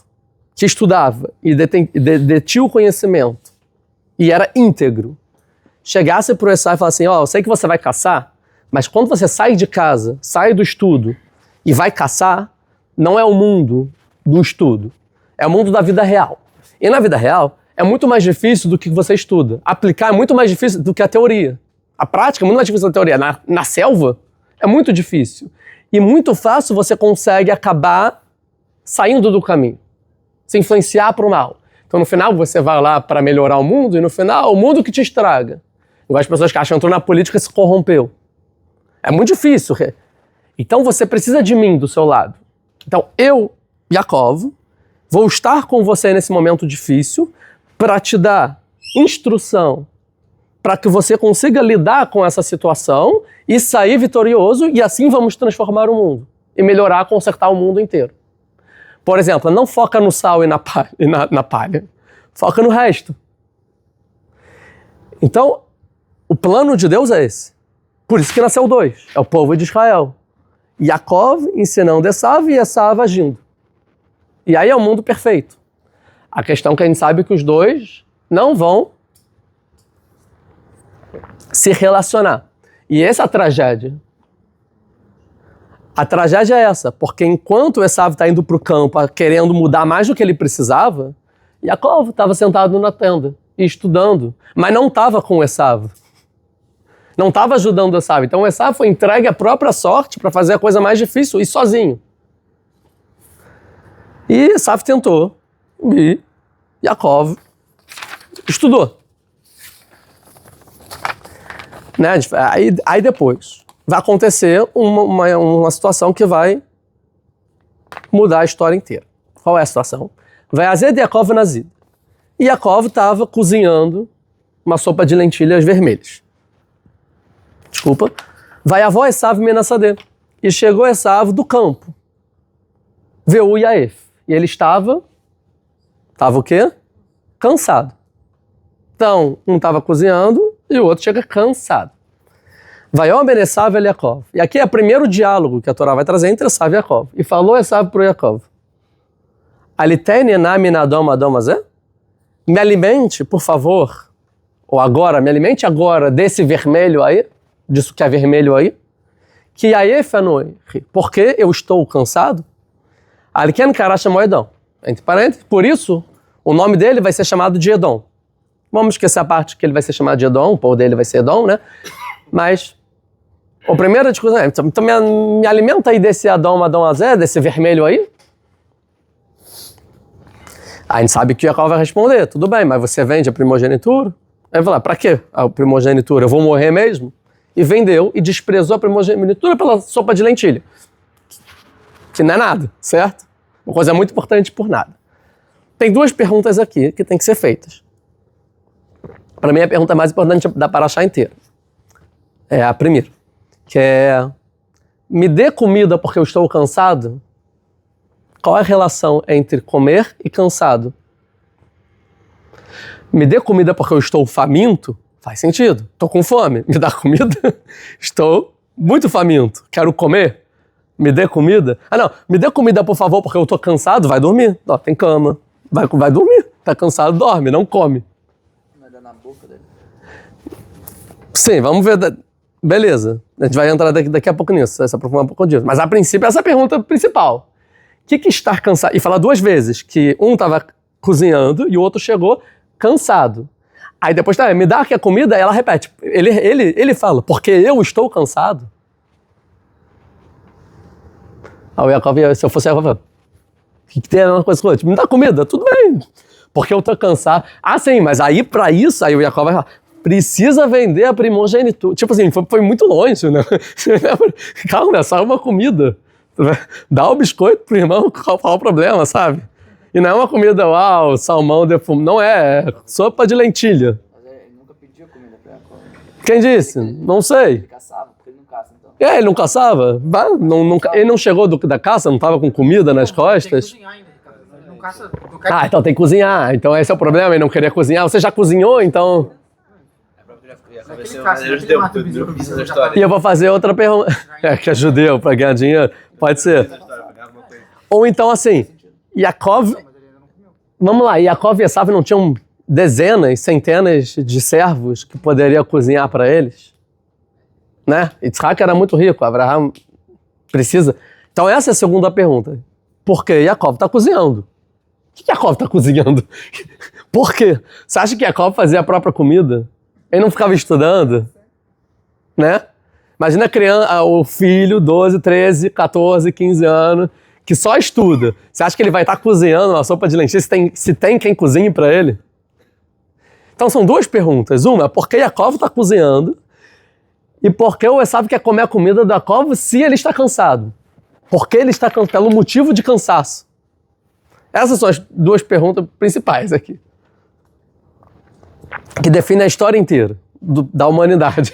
que estudava e detinha o conhecimento e era íntegro, chegasse para o Esaú e falasse assim, eu sei que você vai caçar, mas quando você sai de casa, sai do estudo e vai caçar, não é o mundo do estudo, é o mundo da vida real. E na vida real, é muito mais difícil do que você estuda. Aplicar é muito mais difícil do que a teoria. A prática é muito mais difícil da teoria. Na selva, é muito difícil. E muito fácil você consegue acabar saindo do caminho, se influenciar para o mal. Então no final você vai lá para melhorar o mundo e no final o mundo que te estraga. Igual as pessoas que acham que entrou na política e se corrompeu. É muito difícil. Então você precisa de mim do seu lado. Então eu, Yaakov, vou estar com você nesse momento difícil para te dar instrução, para que você consiga lidar com essa situação e sair vitorioso e assim vamos transformar o mundo e melhorar, consertar o mundo inteiro. Por exemplo, não foca no sal e na palha. Foca no resto. Então, o plano de Deus é esse. Por isso que nasceu dois. É o povo de Israel. Yaakov ensinando Esaú e Esaú agindo. E aí é o mundo perfeito. A questão é que a gente sabe que os dois não vão se relacionar. E essa é a tragédia. A tragédia é essa, porque enquanto Esaú está indo para o campo querendo mudar mais do que ele precisava, Yaakov estava sentado na tenda e estudando, mas não estava com Esaú. Não estava ajudando Esaú. Então Esaú foi entregue à própria sorte para fazer a coisa mais difícil e sozinho. E Esaú tentou e Yaakov estudou. Né? Aí depois vai acontecer uma situação que vai mudar a história inteira. Qual é a situação? Vai Azed Yaakov Nazid. E Yaakov estava cozinhando uma sopa de lentilhas vermelhas. Desculpa. Vai avó Esaú Menassadeh. e chegou Esav do campo. Veu Yaef. E ele estava o quê? Cansado. Então, um estava cozinhando e o outro chega cansado. Vaiomer Esav el Yaakov. E aqui é o primeiro diálogo que a Torá vai trazer entre Esav e Yaakov. E falou Esav para o Yaakov: Alitene na minadom adom azé? Me alimente, por favor, ou agora, me alimente agora desse vermelho aí, disso que é vermelho aí, que Yaef anoi, porque eu estou cansado. Aliken karash moedom. Entre parênteses, por isso, o nome dele vai ser chamado de Edom. Vamos esquecer a parte que ele vai ser chamado de Edom, o povo dele vai ser Edom, né? Mas a primeira discussão é, então me alimenta aí desse Adom Azé, desse vermelho aí. A gente sabe que o Yaakov vai responder, tudo bem, mas você vende a primogenitura? Aí vai falar, pra quê a primogenitura? Eu vou morrer mesmo? E vendeu e desprezou a primogenitura pela sopa de lentilha. Que não é nada, certo? Uma coisa muito importante por nada. Tem duas perguntas aqui que tem que ser feitas. Para mim, a pergunta mais importante da paraxá inteira. É a primeira, que é: me dê comida porque eu estou cansado? Qual é a relação entre comer e cansado? Me dê comida porque eu estou faminto? Faz sentido. Estou com fome. Me dá comida? Estou muito faminto. Quero comer? Me dê comida? Ah, não. Me dê comida, por favor, porque eu estou cansado. Vai dormir. Ó, tem cama. Vai dormir. Tá cansado, dorme. Não come. Vai dar na boca dele. Sim, vamos ver. Beleza. A gente vai entrar daqui a pouco nisso. Vai se aprofundar um pouco disso. Mas, a princípio, essa é a pergunta principal. O que estar cansado? E falar duas vezes que um estava cozinhando e o outro chegou cansado. Aí depois, me dá aqui a comida, ela repete. Ele fala, porque eu estou cansado. Aí o Yaakov, se eu fosse Yaakov, o que tem a mesma coisa com o outro? Me dá comida, tudo bem. Porque eu estou cansado. Ah, sim, mas aí para isso, aí o Yaakov vai falar, precisa vender a primogenitura. Tipo assim, foi muito longe, né? Calma, é só uma comida. Dá o biscoito pro irmão, qual o problema, sabe? E não é uma comida, uau, salmão defumado. Não é sopa de lentilha. Mas ele nunca pediu comida pra Yaakov. Quem disse? Não sei. Ele caçava, porque ele não caça, então. Ele não caçava? Ele não chegou da caça, não estava com comida nas costas? Tem que cozinhar ainda, cara. Ele não caça. Ah, então tem que cozinhar. Então esse é o problema, ele não queria cozinhar. Você já cozinhou, então... E eu vou fazer outra pergunta. Que é judeu, para ganhar dinheiro. Pode ser. Ou então assim, Yaakov... Vamos lá, Yaakov e Esav não tinham dezenas, centenas de servos que poderiam cozinhar para eles? Né? Yitzhak era muito rico, Abraham precisa... Então essa é a segunda pergunta. Por que Yaakov está cozinhando? O que Yaakov está cozinhando? Por quê? Você acha que Yaakov fazia a própria comida? Ele não ficava estudando? Né? Imagina a criança, o filho, 12, 13, 14, 15 anos, que só estuda. Você acha que ele vai estar cozinhando uma sopa de lentilha se tem quem cozinhe para ele? Então são duas perguntas. Uma, por que Yaakov está cozinhando? E por que o Esav quer comer a comida da Yaakov se ele está cansado? Por que ele está cansado? Pelo motivo de cansaço. Essas são as duas perguntas principais aqui, que definem a história inteira da humanidade.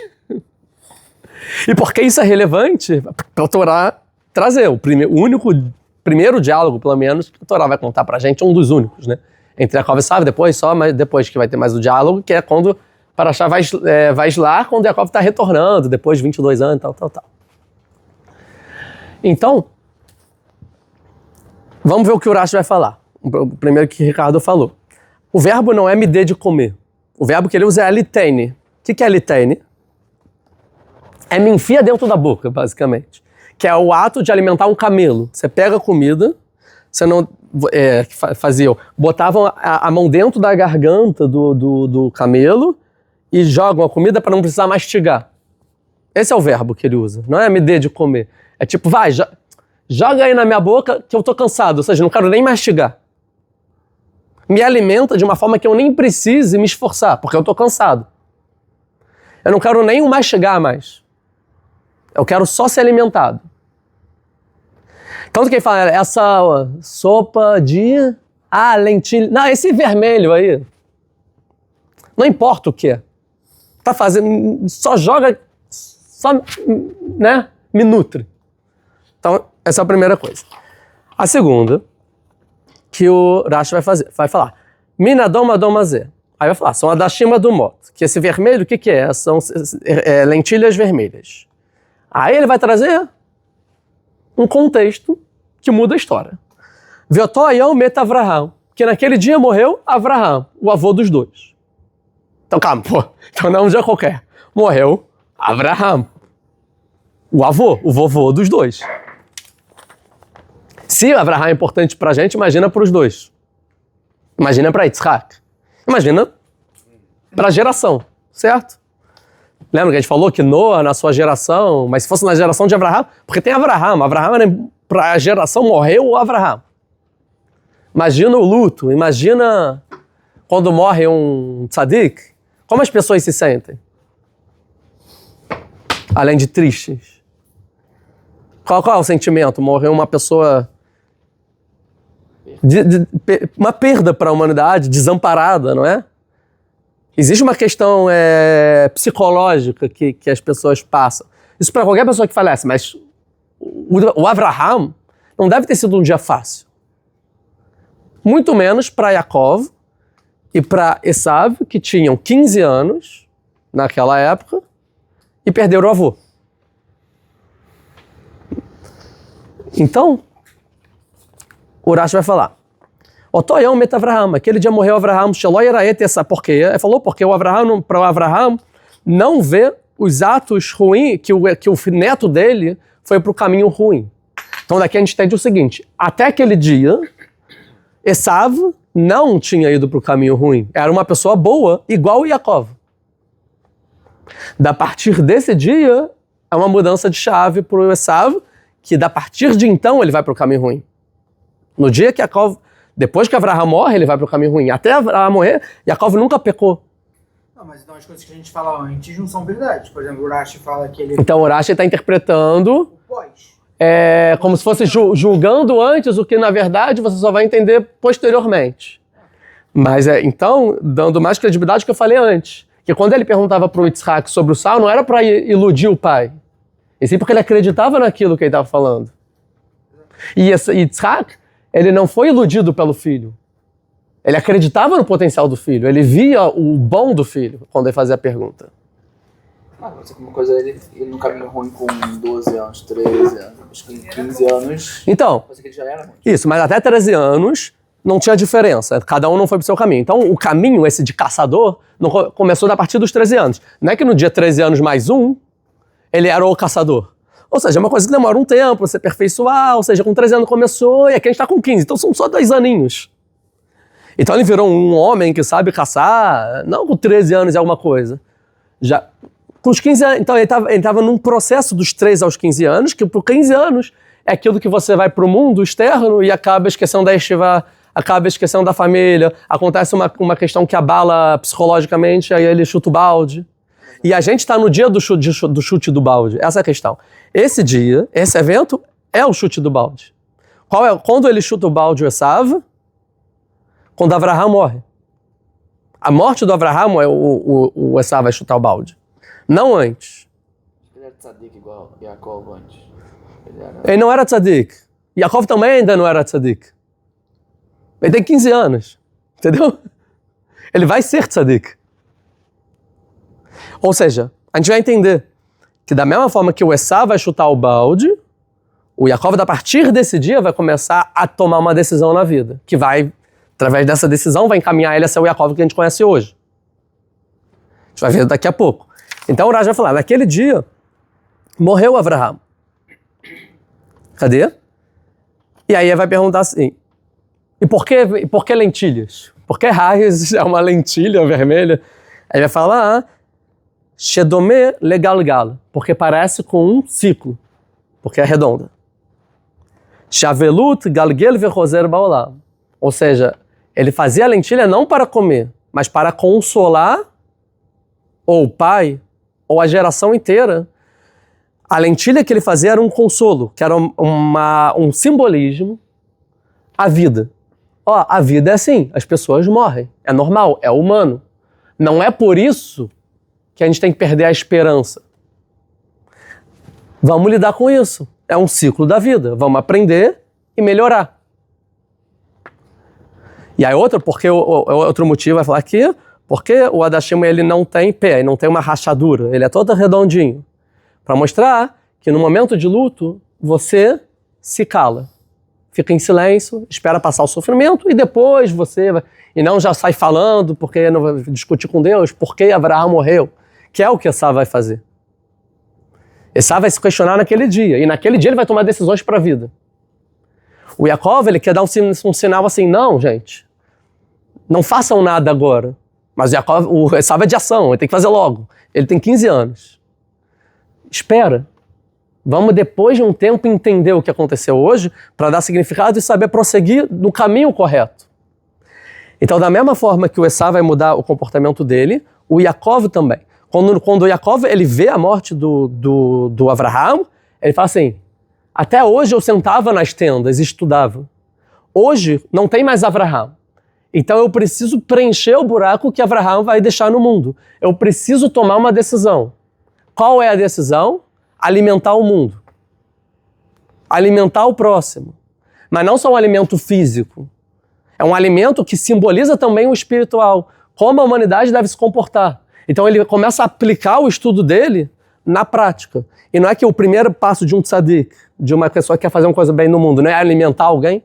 E por que isso é relevante? Para a Torá trazer o primeiro diálogo, pelo menos, que a Torá vai contar para a gente, um dos únicos, né? Entre Yaakov e Esav, mas depois que vai ter mais o diálogo, que é quando Parashá vai lá, quando Yaakov está retornando, depois de 22 anos, tal. Então, vamos ver o que o Urash vai falar. O primeiro que o Ricardo falou. O verbo não é me dê de comer. O verbo que ele usa é alitene. O que é alitene? É me enfia dentro da boca, basicamente. Que é o ato de alimentar um camelo. Você pega a comida, você não... botavam a mão dentro da garganta do camelo e jogam a comida para não precisar mastigar. Esse é o verbo que ele usa. Não é me dê de comer. É tipo, vai, joga aí na minha boca que eu tô cansado. Ou seja, não quero nem mastigar. Me alimenta de uma forma que eu nem precise me esforçar, porque eu tô cansado. Eu não quero nem mastigar mais. Eu quero só ser alimentado. Então, quem fala, essa sopa de... lentilha... Não, esse vermelho aí. Não importa o que é. Tá fazendo... Só joga... Só, né? Me nutre. Então, essa é a primeira coisa. A segunda, que o Rashi vai falar, Minadom Adomazé. Aí vai falar, são Adashim Adumot, que esse vermelho, o que é? São lentilhas vermelhas. Aí ele vai trazer um contexto que muda a história. Veotó Ayom Met Avraham, que naquele dia morreu Avraham, o avô dos dois. Então calma, então não é um dia qualquer. Morreu Avraham, o avô, o vovô dos dois. Se Avraham é importante pra gente, imagina para os dois. Imagina para Yitzhak. Imagina para a geração, certo? Lembra que a gente falou que Noah na sua geração, mas se fosse na geração de Avraham, porque tem Avraham para a geração morreu o Avraham. Imagina o luto, imagina quando morre um tzadik, como as pessoas se sentem? Além de tristes. Qual é o sentimento? Morreu uma pessoa... uma perda para a humanidade, desamparada, não é? Existe uma questão psicológica que as pessoas passam. Isso para qualquer pessoa que falece, mas o Avraham não deve ter sido um dia fácil. Muito menos para Yaakov e para Esav, que tinham 15 anos naquela época e perderam o avô. Então, o Rashi vai falar, Otoyão Met Avraham, aquele dia morreu Avraham, Sheloi Eraet essa, por quê? Ele falou porque para o Avraham não vê os atos ruins, que o neto dele foi para o caminho ruim. Então daqui a gente entende o seguinte, até aquele dia, Esav não tinha ido para o caminho ruim, era uma pessoa boa, igual Yaakov. Da partir desse dia, é uma mudança de chave para o Esav, que da partir de então ele vai para o caminho ruim. No dia que Yaakov, depois que Avraham morre, ele vai para o caminho ruim. Até Avraham morrer, Yaakov nunca pecou. Não, mas então as coisas que a gente fala antes não são verdades. Por exemplo, o Rashi fala que ele... Então o Rashi está interpretando... O pós. Como se fosse julgando antes o que na verdade você só vai entender posteriormente. Mas então, dando mais credibilidade ao que eu falei antes, que quando ele perguntava para o Yitzhak sobre o sal, não era para iludir o pai, e sim porque ele acreditava naquilo que ele estava falando. E Yitzhak, ele não foi iludido pelo filho. Ele acreditava no potencial do filho, ele via o bom do filho quando ele fazia a pergunta. Pode ser que uma coisa ele no caminho ruim com 12 anos, 13 anos, acho que com 15 anos. Então, pode ser que ele já era muito. Isso, mas até 13 anos não tinha diferença, cada um não foi pro seu caminho. Então o caminho, esse de caçador, não começou a partir dos 13 anos. Não é que no dia 13 anos mais um, ele era o caçador. Ou seja, é uma coisa que demora um tempo, você aperfeiçoar, ou seja, com 13 anos começou e aqui a gente tá com 15, então são só 2 aninhos. Então ele virou um homem que sabe caçar, não com 13 anos é alguma coisa. Já com os 15 anos, então ele estava num processo dos 13 aos 15 anos, que por 15 anos é aquilo que você vai pro mundo externo e acaba esquecendo da yeshiva, acaba esquecendo da família, acontece uma questão que abala psicologicamente, aí ele chuta o balde. E a gente está no dia do chute do balde, essa é a questão. Esse dia, esse evento, é o chute do balde. Quando ele chuta o balde, o Esav? Quando Avraham morre. A morte do Avraham é o Esav vai chutar o balde. Não antes. Ele era tzadik igual Yaakov antes. Ele não era tzadik. Yaakov também ainda não era tzadik. Ele tem 15 anos. Entendeu? Ele vai ser tzadik. Ou seja, a gente vai entender que da mesma forma que o Esav vai chutar o balde, o Yaakov, a partir desse dia, vai começar a tomar uma decisão na vida. Que vai, através dessa decisão, vai encaminhar ele a ser o Yaakov que a gente conhece hoje. A gente vai ver daqui a pouco. Então o Rashi vai falar, naquele dia, morreu Avraham. Cadê? E aí ele vai perguntar assim, e por que lentilhas? Por que raiz é uma lentilha vermelha? Aí vai falar, Shedome legalgal, porque parece com um ciclo, porque é redonda. Shavelut galgel vechoser baolam. Ou seja, ele fazia a lentilha não para comer, mas para consolar ou o pai, ou a geração inteira. A lentilha que ele fazia era um consolo, que era um simbolismo à vida. A vida é assim, as pessoas morrem, é normal, é humano. Não é por isso que a gente tem que perder a esperança. Vamos lidar com isso. É um ciclo da vida. Vamos aprender e melhorar. E aí outro motivo vai falar aqui, porque o Hadashim ele não tem pé, ele não tem uma rachadura, ele é todo redondinho. Para mostrar que no momento de luto, você se cala. Fica em silêncio, espera passar o sofrimento e depois você vai... E não já sai falando, porque não vai discutir com Deus, porque Abraão morreu. Que é o que Esaú vai fazer. Esaú vai se questionar naquele dia. E naquele dia ele vai tomar decisões para a vida. O Yaakov, ele quer dar um sinal assim, não, gente. Não façam nada agora. Mas o Esaú é de ação, ele tem que fazer logo. Ele tem 15 anos. Espera. Vamos, depois de um tempo, entender o que aconteceu hoje para dar significado e saber prosseguir no caminho correto. Então, da mesma forma que o Esaú vai mudar o comportamento dele, o Yaakov também. Quando o Yaakov ele vê a morte do Avraham, ele fala assim, até hoje eu sentava nas tendas e estudava. Hoje não tem mais Avraham. Então eu preciso preencher o buraco que Avraham vai deixar no mundo. Eu preciso tomar uma decisão. Qual é a decisão? Alimentar o mundo. Alimentar o próximo. Mas não só um alimento físico. É um alimento que simboliza também o espiritual. Como a humanidade deve se comportar. Então ele começa a aplicar o estudo dele na prática. E não é que o primeiro passo de um tzadik, de uma pessoa que quer fazer uma coisa bem no mundo, não é alimentar alguém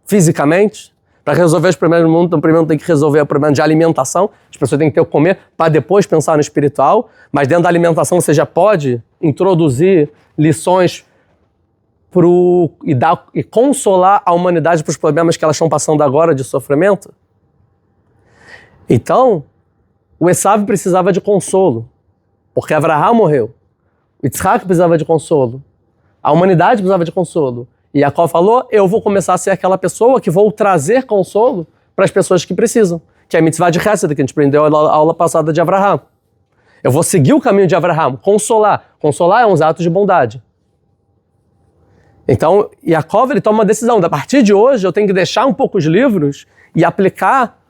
fisicamente. Para resolver os problemas do mundo, então primeiro tem que resolver o problema de alimentação. As pessoas têm que ter o que comer para depois pensar no espiritual. Mas dentro da alimentação você já pode introduzir lições e consolar a humanidade para os problemas que elas estão passando agora de sofrimento. Então, o Esaú precisava de consolo, porque Avraham morreu. O Yitzhak precisava de consolo. A humanidade precisava de consolo. E Yaakov falou, eu vou começar a ser aquela pessoa que vou trazer consolo para as pessoas que precisam. Que é a mitzvah de Hesed, que a gente aprendeu na aula passada de Avraham. Eu vou seguir o caminho de Avraham, consolar. Consolar é uns atos de bondade. Então, Yaakov ele toma uma decisão. A partir de hoje, eu tenho que deixar um pouco os livros e aplicar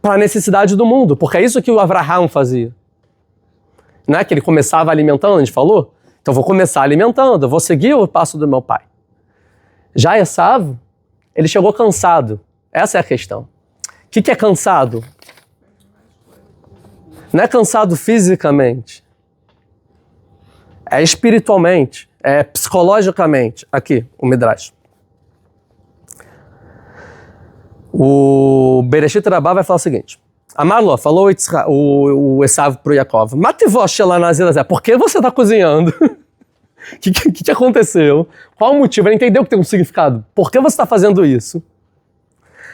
para a necessidade do mundo. Porque é isso que o Avraham fazia. Não é que ele começava alimentando, a gente falou? Então, eu vou começar alimentando, eu vou seguir o passo do meu pai. Já Esaú, ele chegou cansado. Essa é a questão. O que é cansado? Não é cansado fisicamente. É espiritualmente. É psicologicamente. Aqui, o Midrash. O Bereshit Rabbah vai falar o seguinte. Amarlo, falou o Esaú para o Yaakov. Por que você está cozinhando? O que aconteceu? Qual o motivo? Ele entendeu que tem um significado. Por que você está fazendo isso?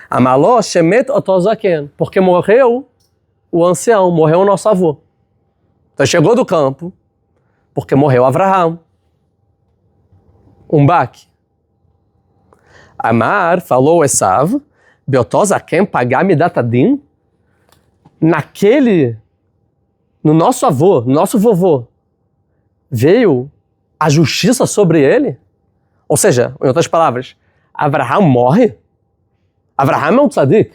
Amarlo, shemet otozaken. Porque morreu o ancião, morreu o nosso avô. Então chegou do campo, porque morreu Avraham. Um baque. Amar, falou Esaú, Beotozaken pagami datadim. No nosso avô, no nosso vovô, veio a justiça sobre ele? Ou seja, em outras palavras, Avraham morre? Avraham é um tzadik.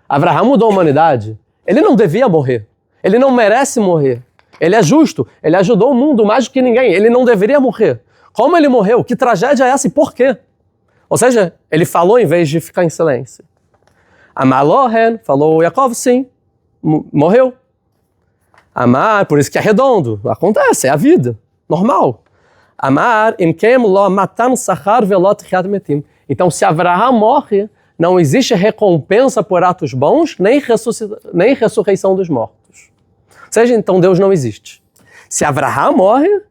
Avraham mudou a humanidade. Ele não devia morrer. Ele não merece morrer. Ele é justo. Ele ajudou o mundo mais do que ninguém. Ele não deveria morrer. Como ele morreu? Que tragédia é essa e por quê? Ou seja, ele falou em vez de ficar em silêncio. Amalohen, falou Yaakov, sim. Morreu. Amar, por isso que é redondo. Acontece, é a vida. Normal. Amar, imkem lo matan sachar velot chiat metim. Então, se Avraham morre, não existe recompensa por atos bons, nem ressurreição dos mortos. Ou seja, então Deus não existe. Se Avraham morre,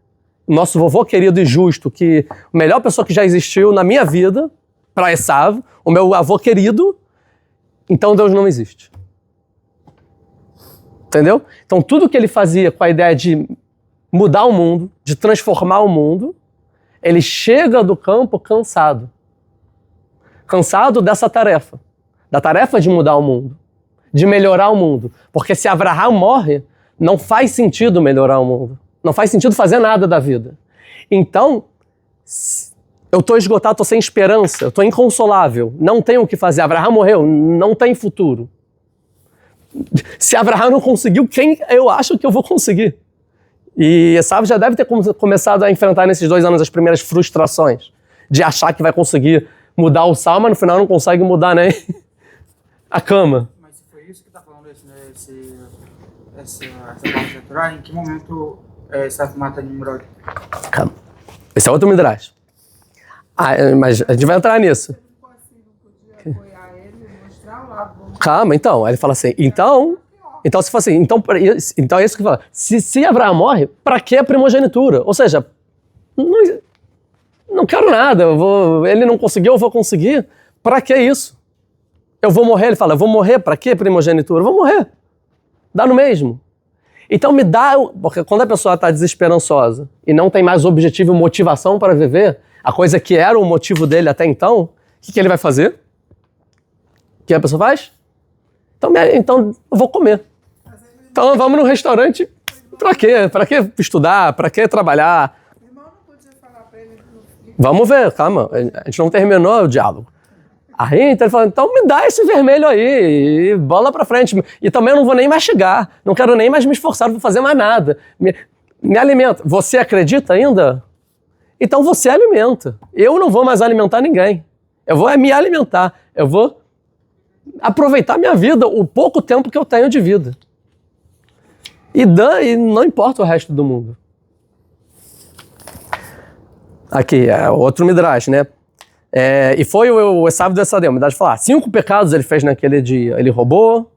nosso vovô querido e justo, que a melhor pessoa que já existiu na minha vida, para Esaú, o meu avô querido, então Deus não existe. Entendeu? Então tudo que ele fazia com a ideia de mudar o mundo, de transformar o mundo, ele chega do campo cansado. Cansado dessa tarefa. Da tarefa de mudar o mundo. De melhorar o mundo. Porque se Avraham morre, não faz sentido melhorar o mundo. Não faz sentido fazer nada da vida. Então, eu estou esgotado, estou sem esperança, eu estou inconsolável. Não tenho o que fazer. Avraham morreu, não tem futuro. Se Avraham não conseguiu, quem eu acho que eu vou conseguir? E Esav já deve ter começado a enfrentar nesses 2 anos as primeiras frustrações de achar que vai conseguir mudar o sal, mas no final não consegue mudar nem a cama. Mas se foi isso que tá falando, essa parte da Torá, em que momento Esav mata Nimrod? Calma. Esse é outro Midrash. Mas a gente vai entrar nisso. Calma, então. Aí ele fala assim, então se for assim, então é isso que fala. Se Abraão morre, para que a primogenitura? Ou seja, não quero nada, ele não conseguiu, eu vou conseguir. Para que isso? Eu vou morrer, ele fala, eu vou morrer, para que primogenitura? Eu vou morrer. Dá no mesmo. Então me dá, porque quando a pessoa está desesperançosa e não tem mais objetivo e motivação para viver, a coisa que era o motivo dele até então, o que ele vai fazer? O que a pessoa faz? Então eu vou comer. Então vamos no restaurante. Pra quê? Pra que estudar? Pra que trabalhar? Vamos ver, calma. A gente não terminou o diálogo. Aí então ele fala, então me dá esse vermelho aí, e bola pra frente. E também eu não vou nem mastigar. Não quero nem mais me esforçar pra fazer mais nada. Me alimenta. Você acredita ainda? Então você alimenta. Eu não vou mais alimentar ninguém. Eu vou me alimentar. Eu vou aproveitar minha vida, o pouco tempo que eu tenho de vida. E não importa o resto do mundo. Aqui, outro Midrash, né? E foi o Esav do Esadeu. O Midrash fala, 5 pecados ele fez naquele dia. Ele roubou,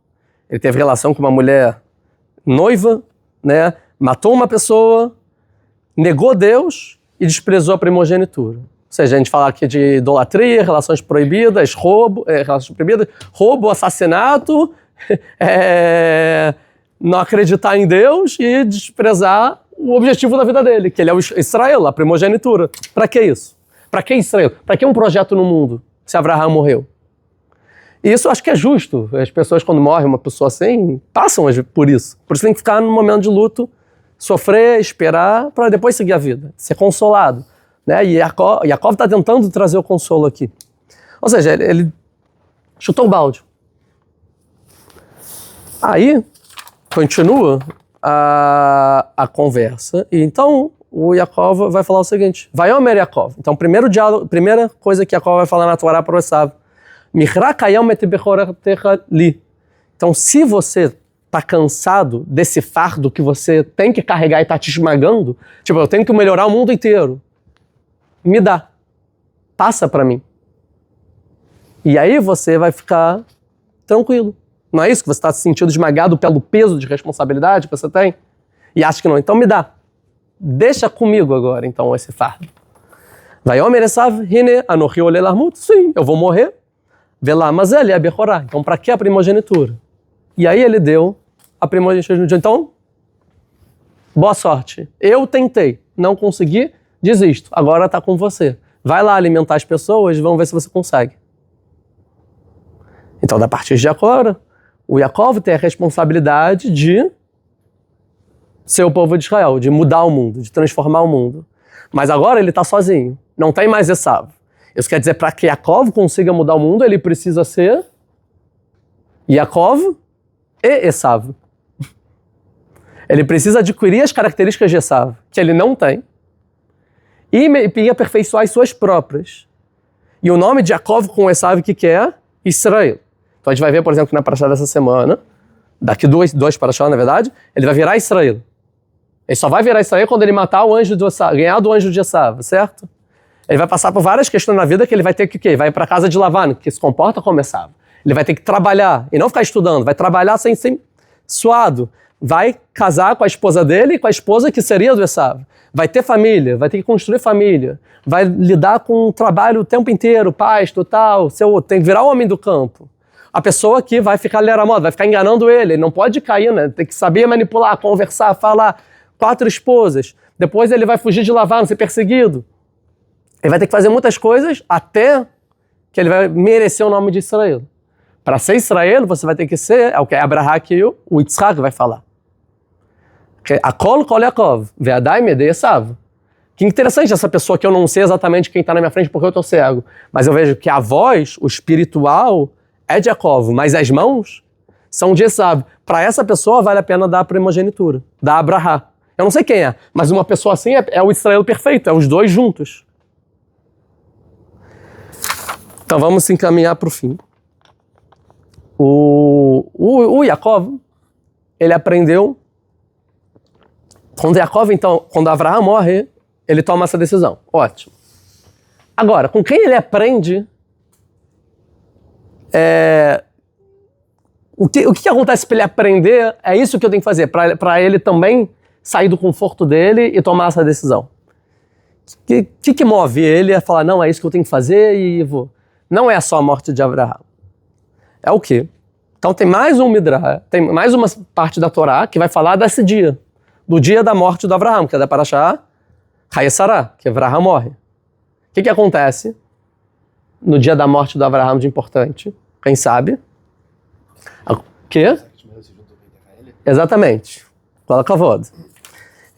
ele teve relação com uma mulher noiva, né? Matou uma pessoa, negou Deus e desprezou a primogenitura. Ou seja, a gente fala aqui de idolatria, relações proibidas, roubo, assassinato, não acreditar em Deus e desprezar o objetivo da vida dele, que ele é o Israel, a primogenitura. Para que isso? Para que Israel? Para que um projeto no mundo se Abraão morreu? E isso eu acho que é justo. As pessoas, quando morre uma pessoa assim, passam por isso. Por isso tem que ficar no momento de luto, sofrer, esperar, para depois seguir a vida, ser consolado. Né? E Yaakov está tentando trazer o consolo aqui. Ou seja, ele chutou o balde. Aí, continua a conversa. E então, o Yaakov vai falar o seguinte. Vaiomer Yaakov. Então, primeira coisa que Yaakov vai falar na Torá para o Esav. Então, se você está cansado desse fardo que você tem que carregar e está te esmagando, tipo, eu tenho que melhorar o mundo inteiro. Me dá. Passa para mim. E aí você vai ficar tranquilo. Não é isso que você está se sentindo esmagado pelo peso de responsabilidade que você tem? E acha que não. Então me dá. Deixa comigo agora, então, esse fardo. Vaiomer Esav, hine anochi olei larmut. Sim, eu vou morrer. Velá, mas ele é bechorá. Então para que a primogenitura? E aí ele deu a primogenitura. Então, boa sorte. Eu tentei, não consegui, desisto. Agora está com você. Vai lá alimentar as pessoas, vamos ver se você consegue. Então, da partir de agora, o Yaakov tem a responsabilidade de ser o povo de Israel, de mudar o mundo, de transformar o mundo. Mas agora ele está sozinho, não tem mais Esav. Isso quer dizer, para que Yaakov consiga mudar o mundo, ele precisa ser Yaakov e Esav. Ele precisa adquirir as características de Esav, que ele não tem, e aperfeiçoar as suas próprias. E o nome de Yaakov com Esav, o que é? Israel. Então a gente vai ver, por exemplo, que na paraxá dessa semana, daqui dois paraxá, na verdade, ele vai virar Israel. Ele só vai virar Israel quando ele matar o anjo do Esav, ganhar do anjo de Esav, certo? Ele vai passar por várias questões na vida que ele vai ter que o quê? Vai para casa de Lavan, que se comporta como Esav. Ele vai ter que trabalhar, e não ficar estudando, vai trabalhar sem suado. Vai casar com a esposa dele e com a esposa que seria do Esav. Vai ter família, vai ter que construir família. Vai lidar com o trabalho o tempo inteiro, pasto, tal, tem que virar o homem do campo. A pessoa que vai ficar leramado, vai ficar enganando ele não pode cair, né? Tem que saber manipular, conversar, falar. 4 esposas. Depois ele vai fugir de Lavan, ser perseguido. Ele vai ter que fazer muitas coisas até que ele vai merecer o nome de Israel. Para ser Israel, você vai ter que ser, é o que Abraham que o Yitzhak vai falar. Akol kol Yaakov, ve'adai medei Esav. Que interessante essa pessoa que eu não sei exatamente quem está na minha frente porque eu estou cego. Mas eu vejo que a voz, o espiritual, é de Yaakov, mas as mãos são de Esav. Para essa pessoa vale a pena dar a primogenitura, dar Abraham. Eu não sei quem é, mas uma pessoa assim é o Israel perfeito, é os dois juntos. Então vamos se encaminhar para o fim. O Yaakov, ele aprendeu, quando Avraham morre, ele toma essa decisão. Ótimo. Agora, com quem ele aprende, o que acontece para ele aprender, é isso que eu tenho que fazer, para ele também sair do conforto dele e tomar essa decisão. O que move ele a falar, não, é isso que eu tenho que fazer e vou. Não é só a morte de Avraham. É o quê? Então tem mais um Midrash, tem mais uma parte da Torá que vai falar desse dia, do dia da morte de Avraham, que é da Parashá Hayesará, que Avraham morre. O que acontece no dia da morte de Avraham de importante? Quem sabe? O quê? Exatamente. Coloca a voz.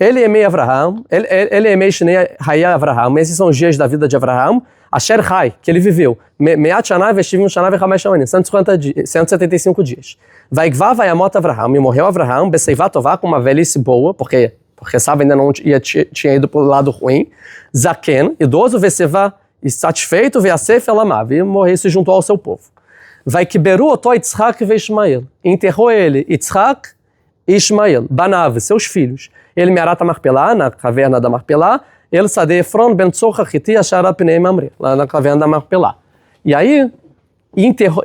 Ele é meio Avraham, ele é meio Shnei Hayei Avraham, esses são os dias da vida de Avraham, Asher Hai, que ele viveu, Me'at Shana Veshivim Shana Vechamesh Shanim, 175 dias. Vaigvá Vayamot Avraham, e morreu Avraham, Beseivá Tová, com uma velhice boa, porque Esav ainda não tinha ido para o lado ruim, Zaken, idoso, Vesevá, e satisfeito, Veasef Elamav, e morreu e se juntou ao seu povo. Vaikberu Otó Yitzhak ve Ishmael, enterrou ele, Yitzhak e Ishmael, Banav, seus filhos. Ele Me'arat Marpelá, na caverna da Marpelá, ele Sadeh Efron ben Tzorcha Chiti Asharat Pnei Mamre, lá na caverna da Marpelá. E aí,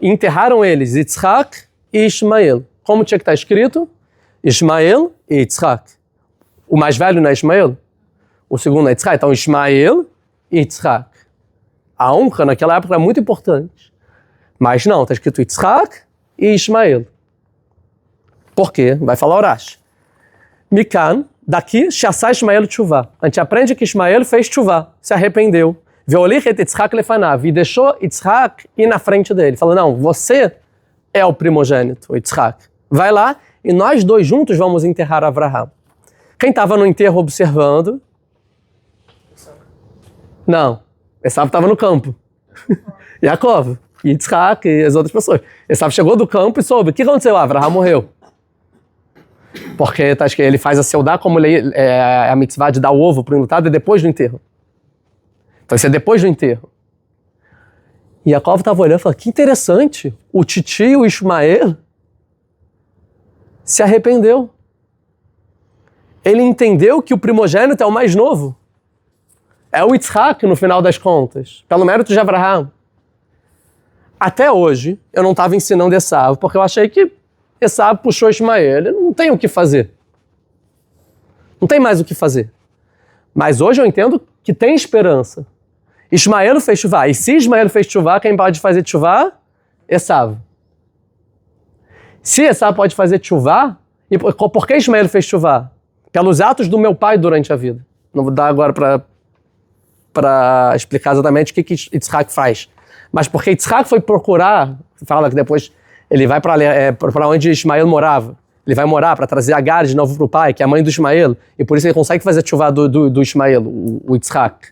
enterraram eles Yitzhak e Ishmael. Como tinha que estar escrito? Ishmael e Yitzhak. O mais velho não é Ishmael? O segundo é Yitzhak. Então, Ishmael e Yitzhak. A honra naquela época era muito importante. Mas não, está escrito Yitzhak e Ishmael. Por quê? Vai falar Urash. Mikan, daqui, Shassai Ishmael Tshuvah. A gente aprende que Ishmael fez Tshuvah, se arrependeu. Veolich et Yitzhak lefanav, e deixou Yitzhak ir na frente dele. Falou, não, você é o primogênito, o Yitzhak. Vai lá e nós dois juntos vamos enterrar Avraham. Quem estava no enterro observando? Não, Esav estava no campo. Yaakov, Yitzhak e as outras pessoas. Esav chegou do campo e soube. O que aconteceu? Avraham morreu. Porque tá, ele faz a seudá como a mitzvah de dar o ovo para o enlutado é depois do enterro. Então isso é depois do enterro. E Yaakov estava olhando e falou, que interessante, o titio Ishmael se arrependeu. Ele entendeu que o primogênito é o mais novo. É o Yitzhak no final das contas, pelo mérito de Avraham. Até hoje, eu não estava ensinando Esav, porque eu achei que Esav puxou Ishmael, ele não tem o que fazer. Não tem mais o que fazer. Mas hoje eu entendo que tem esperança. Ishmael fez Tshuvah, e se Ishmael fez Tshuvah, quem pode fazer Tshuvah? Esav. Se Esav pode fazer Tshuvah, e por que Ishmael fez Tshuvah? Pelos atos do meu pai durante a vida. Não vou dar agora para explicar exatamente o que Yitzhak faz. Mas porque Yitzhak foi procurar, fala que depois ele vai para onde Ishmael morava. Ele vai morar para trazer Agar de novo para o pai, que é a mãe do Ishmael. E por isso ele consegue fazer a Tshuvah do Ishmael, o Yitzhak.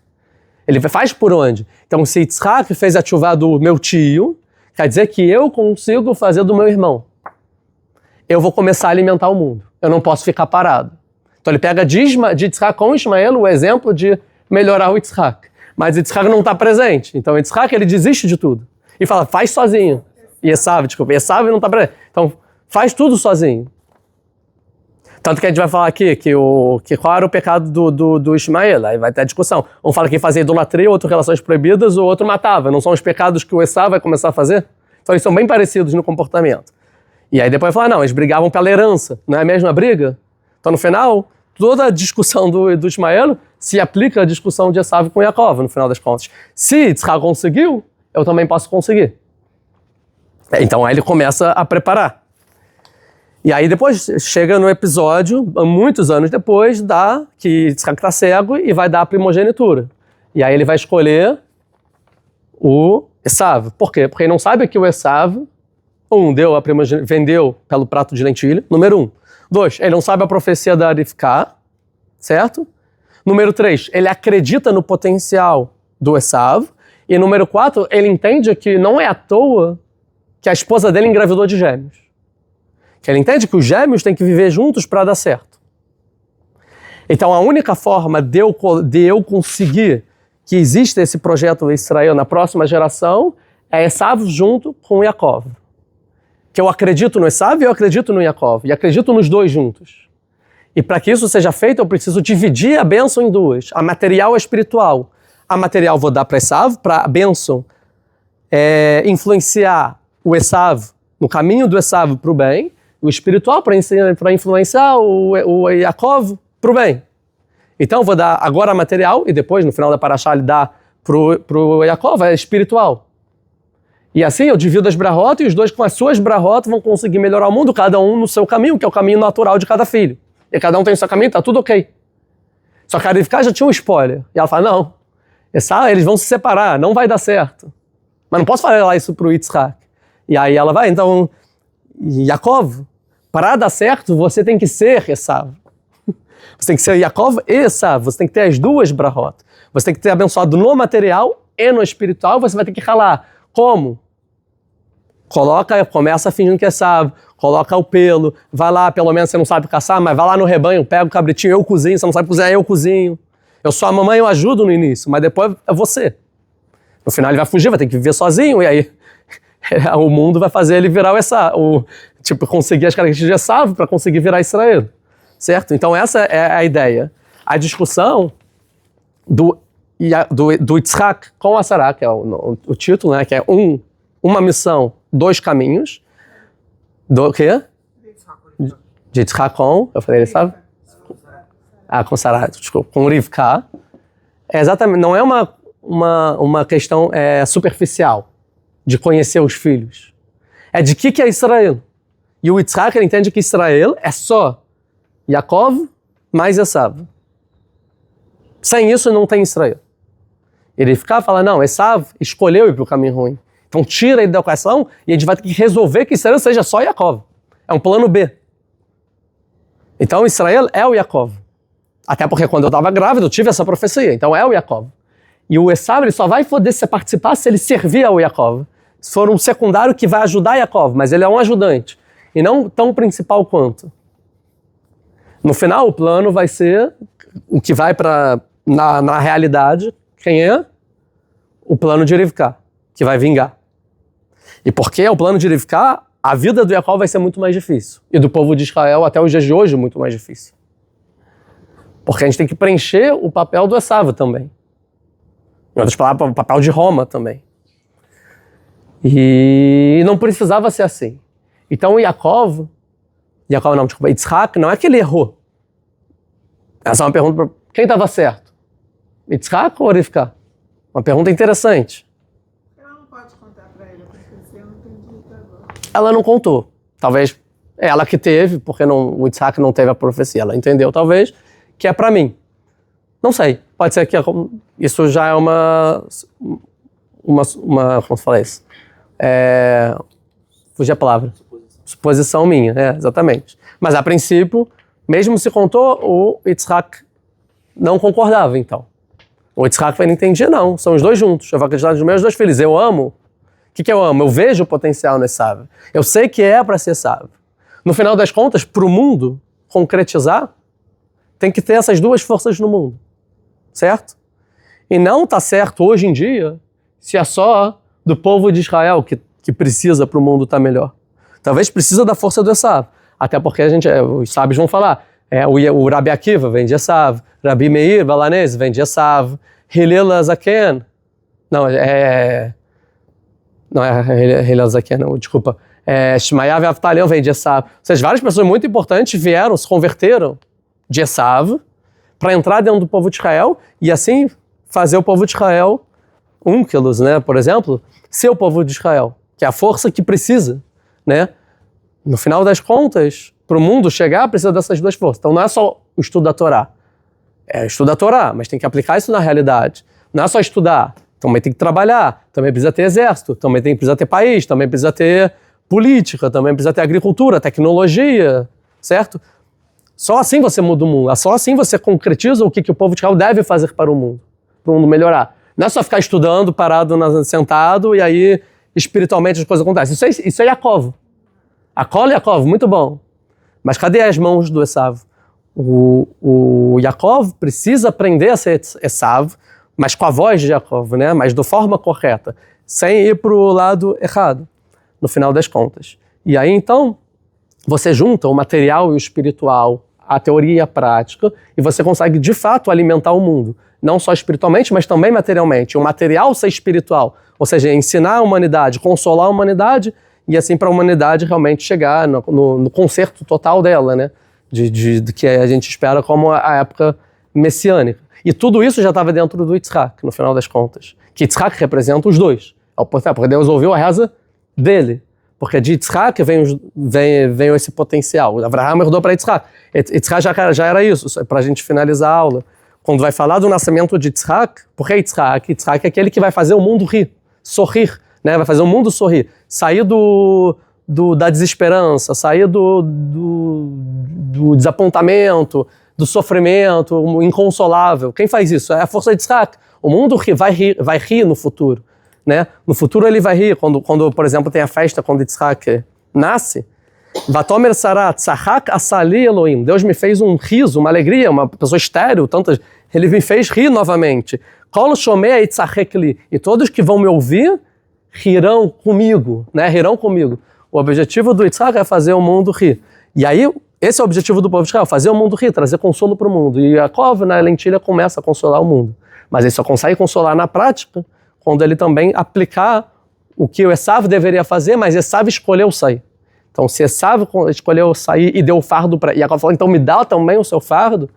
Ele faz por onde? Então, se Yitzhak fez a Tshuvah do meu tio, quer dizer que eu consigo fazer do meu irmão. Eu vou começar a alimentar o mundo. Eu não posso ficar parado. Então ele pega de Yitzhak com Ishmael o exemplo de melhorar o Yitzhak. Mas Yitzhak não está presente. Então Yitzhak ele desiste de tudo. E fala, faz sozinho. E Esav não está presente. Então faz tudo sozinho. Tanto que a gente vai falar aqui que qual era o pecado do Ishmael. Aí vai ter a discussão. Um fala que fazia idolatria, outro relações proibidas, o outro matava. Não são os pecados que o Esav vai começar a fazer? Então eles são bem parecidos no comportamento. E aí depois vai falar, não, eles brigavam pela herança. Não é a mesma briga? Então no final, toda a discussão do Ishmael se aplica à discussão de Esav com Yaakov, no final das contas. Se Yitzhak conseguiu, eu também posso conseguir. Então aí ele começa a preparar. E aí depois chega no episódio, muitos anos depois, que Yitzhak está cego e vai dar a primogenitura. E aí ele vai escolher o Esav. Por quê? Porque ele não sabe que o Esav, vendeu pelo prato de lentilha, número 1. 2, ele não sabe a profecia da Rivka, certo? Número 3, ele acredita no potencial do Esav. E número 4, ele entende que não é à toa que a esposa dele engravidou de gêmeos. Que ele entende que os gêmeos têm que viver juntos para dar certo. Então a única forma de eu conseguir que exista esse projeto Israel na próxima geração é Esav junto com Yaakov. Que eu acredito no Esav e eu acredito no Yaakov. E acredito nos dois juntos. E para que isso seja feito, eu preciso dividir a bênção em duas. A material e a espiritual. A material vou dar para Esav, para a bênção influenciar o Esav, no caminho do Esav para o bem. O espiritual para influenciar o Yaakov para o bem. Então eu vou dar agora a material e depois, no final da paraxá, ele dá para o Yaakov, é espiritual. E assim eu divido as brahot e os dois com as suas brahot vão conseguir melhorar o mundo, cada um no seu caminho, que é o caminho natural de cada filho. E cada um tem o seu caminho, tá tudo ok. Só que a Rivka já tinha um spoiler. E ela fala, não, eles vão se separar, não vai dar certo. Mas não posso falar isso pro Yitzhak. E aí ela vai, então, Yaakov, para dar certo, você tem que ser Esav. Você tem que ser Yaakov e Esav. Você tem que ter as duas brahot. Você tem que ter abençoado no material e no espiritual. Você vai ter que ralar. Como? Começa fingindo que é Esav. Coloca o pelo. Vai lá, pelo menos você não sabe caçar, mas vai lá no rebanho, pega o cabritinho, eu cozinho. Você não sabe cozinhar, eu cozinho. Eu sou a mamãe, eu ajudo no início, mas depois é você. No final ele vai fugir, vai ter que viver sozinho. E aí o mundo vai fazer ele virar conseguir as características de Esav para conseguir virar Israel. Certo? Então essa é a ideia. A discussão do Yitzhak com a Sarah, que é o título, né? Que é uma missão, dois caminhos. Do quê? De Yitzhak com, eu falei, ele sabe? Com Sarah, desculpa, com Rivka. Exatamente, não é uma questão superficial de conhecer os filhos. É de que é Israel. E o Yitzhak, ele entende que Israel é só Yaakov mais Esav. Sem isso não tem Israel. Ele fica falando, não, Esav escolheu ir para o caminho ruim. Então tira ele da equação e a gente vai ter que resolver que Israel seja só Yaakov. É um plano B. Então Israel é o Yaakov. Até porque quando eu estava grávida eu tive essa profecia. Então é o Yaakov. E o Esav ele só vai poder participar se ele servir ao Yaakov. Se for um secundário que vai ajudar Yaakov, mas ele é um ajudante. E não tão principal quanto. No final, o plano vai ser o que vai na realidade, quem é? O plano de Rivka, que vai vingar. E porque é o plano de Rivka, a vida do Yaakov vai ser muito mais difícil. E do povo de Israel, até os dias de hoje, muito mais difícil. Porque a gente tem que preencher o papel do Esav também. Em outras palavras, o papel de Roma também. E não precisava ser assim. Então o Yitzhak, não é que ele errou. Essa é uma pergunta para quem estava certo? Yitzhak ou Rivka? Uma pergunta interessante. Ela não pode contar para ele, porque eu não entendi até agora. Ela não contou. Talvez ela que teve, porque o Yitzhak não teve a profecia. Ela entendeu, talvez, que é para mim. Não sei. Pode ser que isso já é uma como se fala isso? Fugi a palavra. Suposição minha, exatamente. Mas a princípio, mesmo se contou, o Yitzhak não concordava, então. O Yitzhak não entendia, não. São os dois juntos. Eu vou acreditar nos meus dois filhos. Eu amo. O que eu amo? Eu vejo o potencial no Esav. Eu sei que é para ser Esav. No final das contas, para o mundo concretizar, tem que ter essas duas forças no mundo. Certo? E não está certo hoje em dia se é só do povo de Israel que precisa para o mundo estar melhor. Talvez precisa da força do Esav. Até porque os sábios vão falar. O Rabi Akiva vem de Esav. Rabi Meir Balanese vem de Esav. Hillel Zaken. Não é Hillel Zaken, não, desculpa. Shmaya e Avtalion vem de Esav. Ou seja, várias pessoas muito importantes vieram, se converteram de Esav para entrar dentro do povo de Israel e assim fazer o povo de Israel, Onkelos, né, por exemplo, ser o povo de Israel, que é a força que precisa, né? No final das contas, para o mundo chegar, precisa dessas duas forças. Então não é só o estudo da Torá. É estudo da Torá, mas tem que aplicar isso na realidade. Não é só estudar, também tem que trabalhar, também precisa ter exército, também precisa ter país, também precisa ter política, também precisa ter agricultura, tecnologia, certo? Só assim você muda o mundo, só assim você concretiza o que o povo de Israel deve fazer para o mundo melhorar. Não é só ficar estudando, parado, sentado, e aí espiritualmente as coisas acontecem. Isso é Yaakov. Yaakov, muito bom. Mas cadê as mãos do Esav? O Yaakov precisa aprender a ser Esav, mas com a voz de Yaakov, né? Mas da forma correta, sem ir para o lado errado, no final das contas. E aí, então, você junta o material e o espiritual, a teoria e a prática, e você consegue, de fato, alimentar o mundo. Não só espiritualmente, mas também materialmente. O material ser espiritual, ou seja, ensinar a humanidade, consolar a humanidade, e assim para a humanidade realmente chegar no concerto total dela, né? De que a gente espera como a época messiânica. E tudo isso já estava dentro do Yitzhak, no final das contas. Que Yitzhak representa os dois. Porque Deus ouviu a reza dele. Porque de Yitzhak vem esse potencial. Abraham herdou para Yitzhak. Yitzhak já era isso, para a gente finalizar a aula. Quando vai falar do nascimento de Yitzhak, por que Yitzhak? Yitzhak é aquele que vai fazer o mundo rir, sorrir, né? Vai fazer o mundo sorrir. Sair da desesperança, sair do desapontamento, do sofrimento, o inconsolável. Quem faz isso? É a força de Yitzhak. O mundo vai rir no futuro, né? No futuro ele vai rir. Quando, por exemplo, tem a festa, quando Yitzhak nasce, Vatomer Sarah, Tzahak Asali Elohim. Deus me fez um riso, uma alegria, uma pessoa estéril, ele me fez rir novamente. Kol Shomei Yitzhak Li. E todos que vão me ouvir rirão comigo, né? Rirão comigo. O objetivo do Yitzhak é fazer o mundo rir. E aí, esse é o objetivo do povo de Israel, fazer o mundo rir, trazer consolo para o mundo. E Yaakov, na lentilha, começa a consolar o mundo. Mas ele só consegue consolar na prática quando ele também aplicar o que o Esav deveria fazer, mas Esav escolheu sair. Então, se Esav escolheu sair e deu o fardo para Yaakov, falou, então me dá também o seu fardo.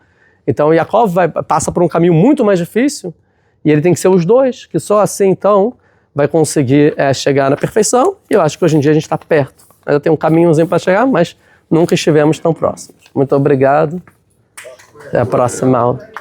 Então, Yaakov passa por um caminho muito mais difícil e ele tem que ser os dois, que só assim, então, vai conseguir chegar na perfeição. E eu acho que hoje em dia a gente está perto. Ainda tem um caminhozinho para chegar, mas nunca estivemos tão próximos. Muito obrigado. Até a próxima aula.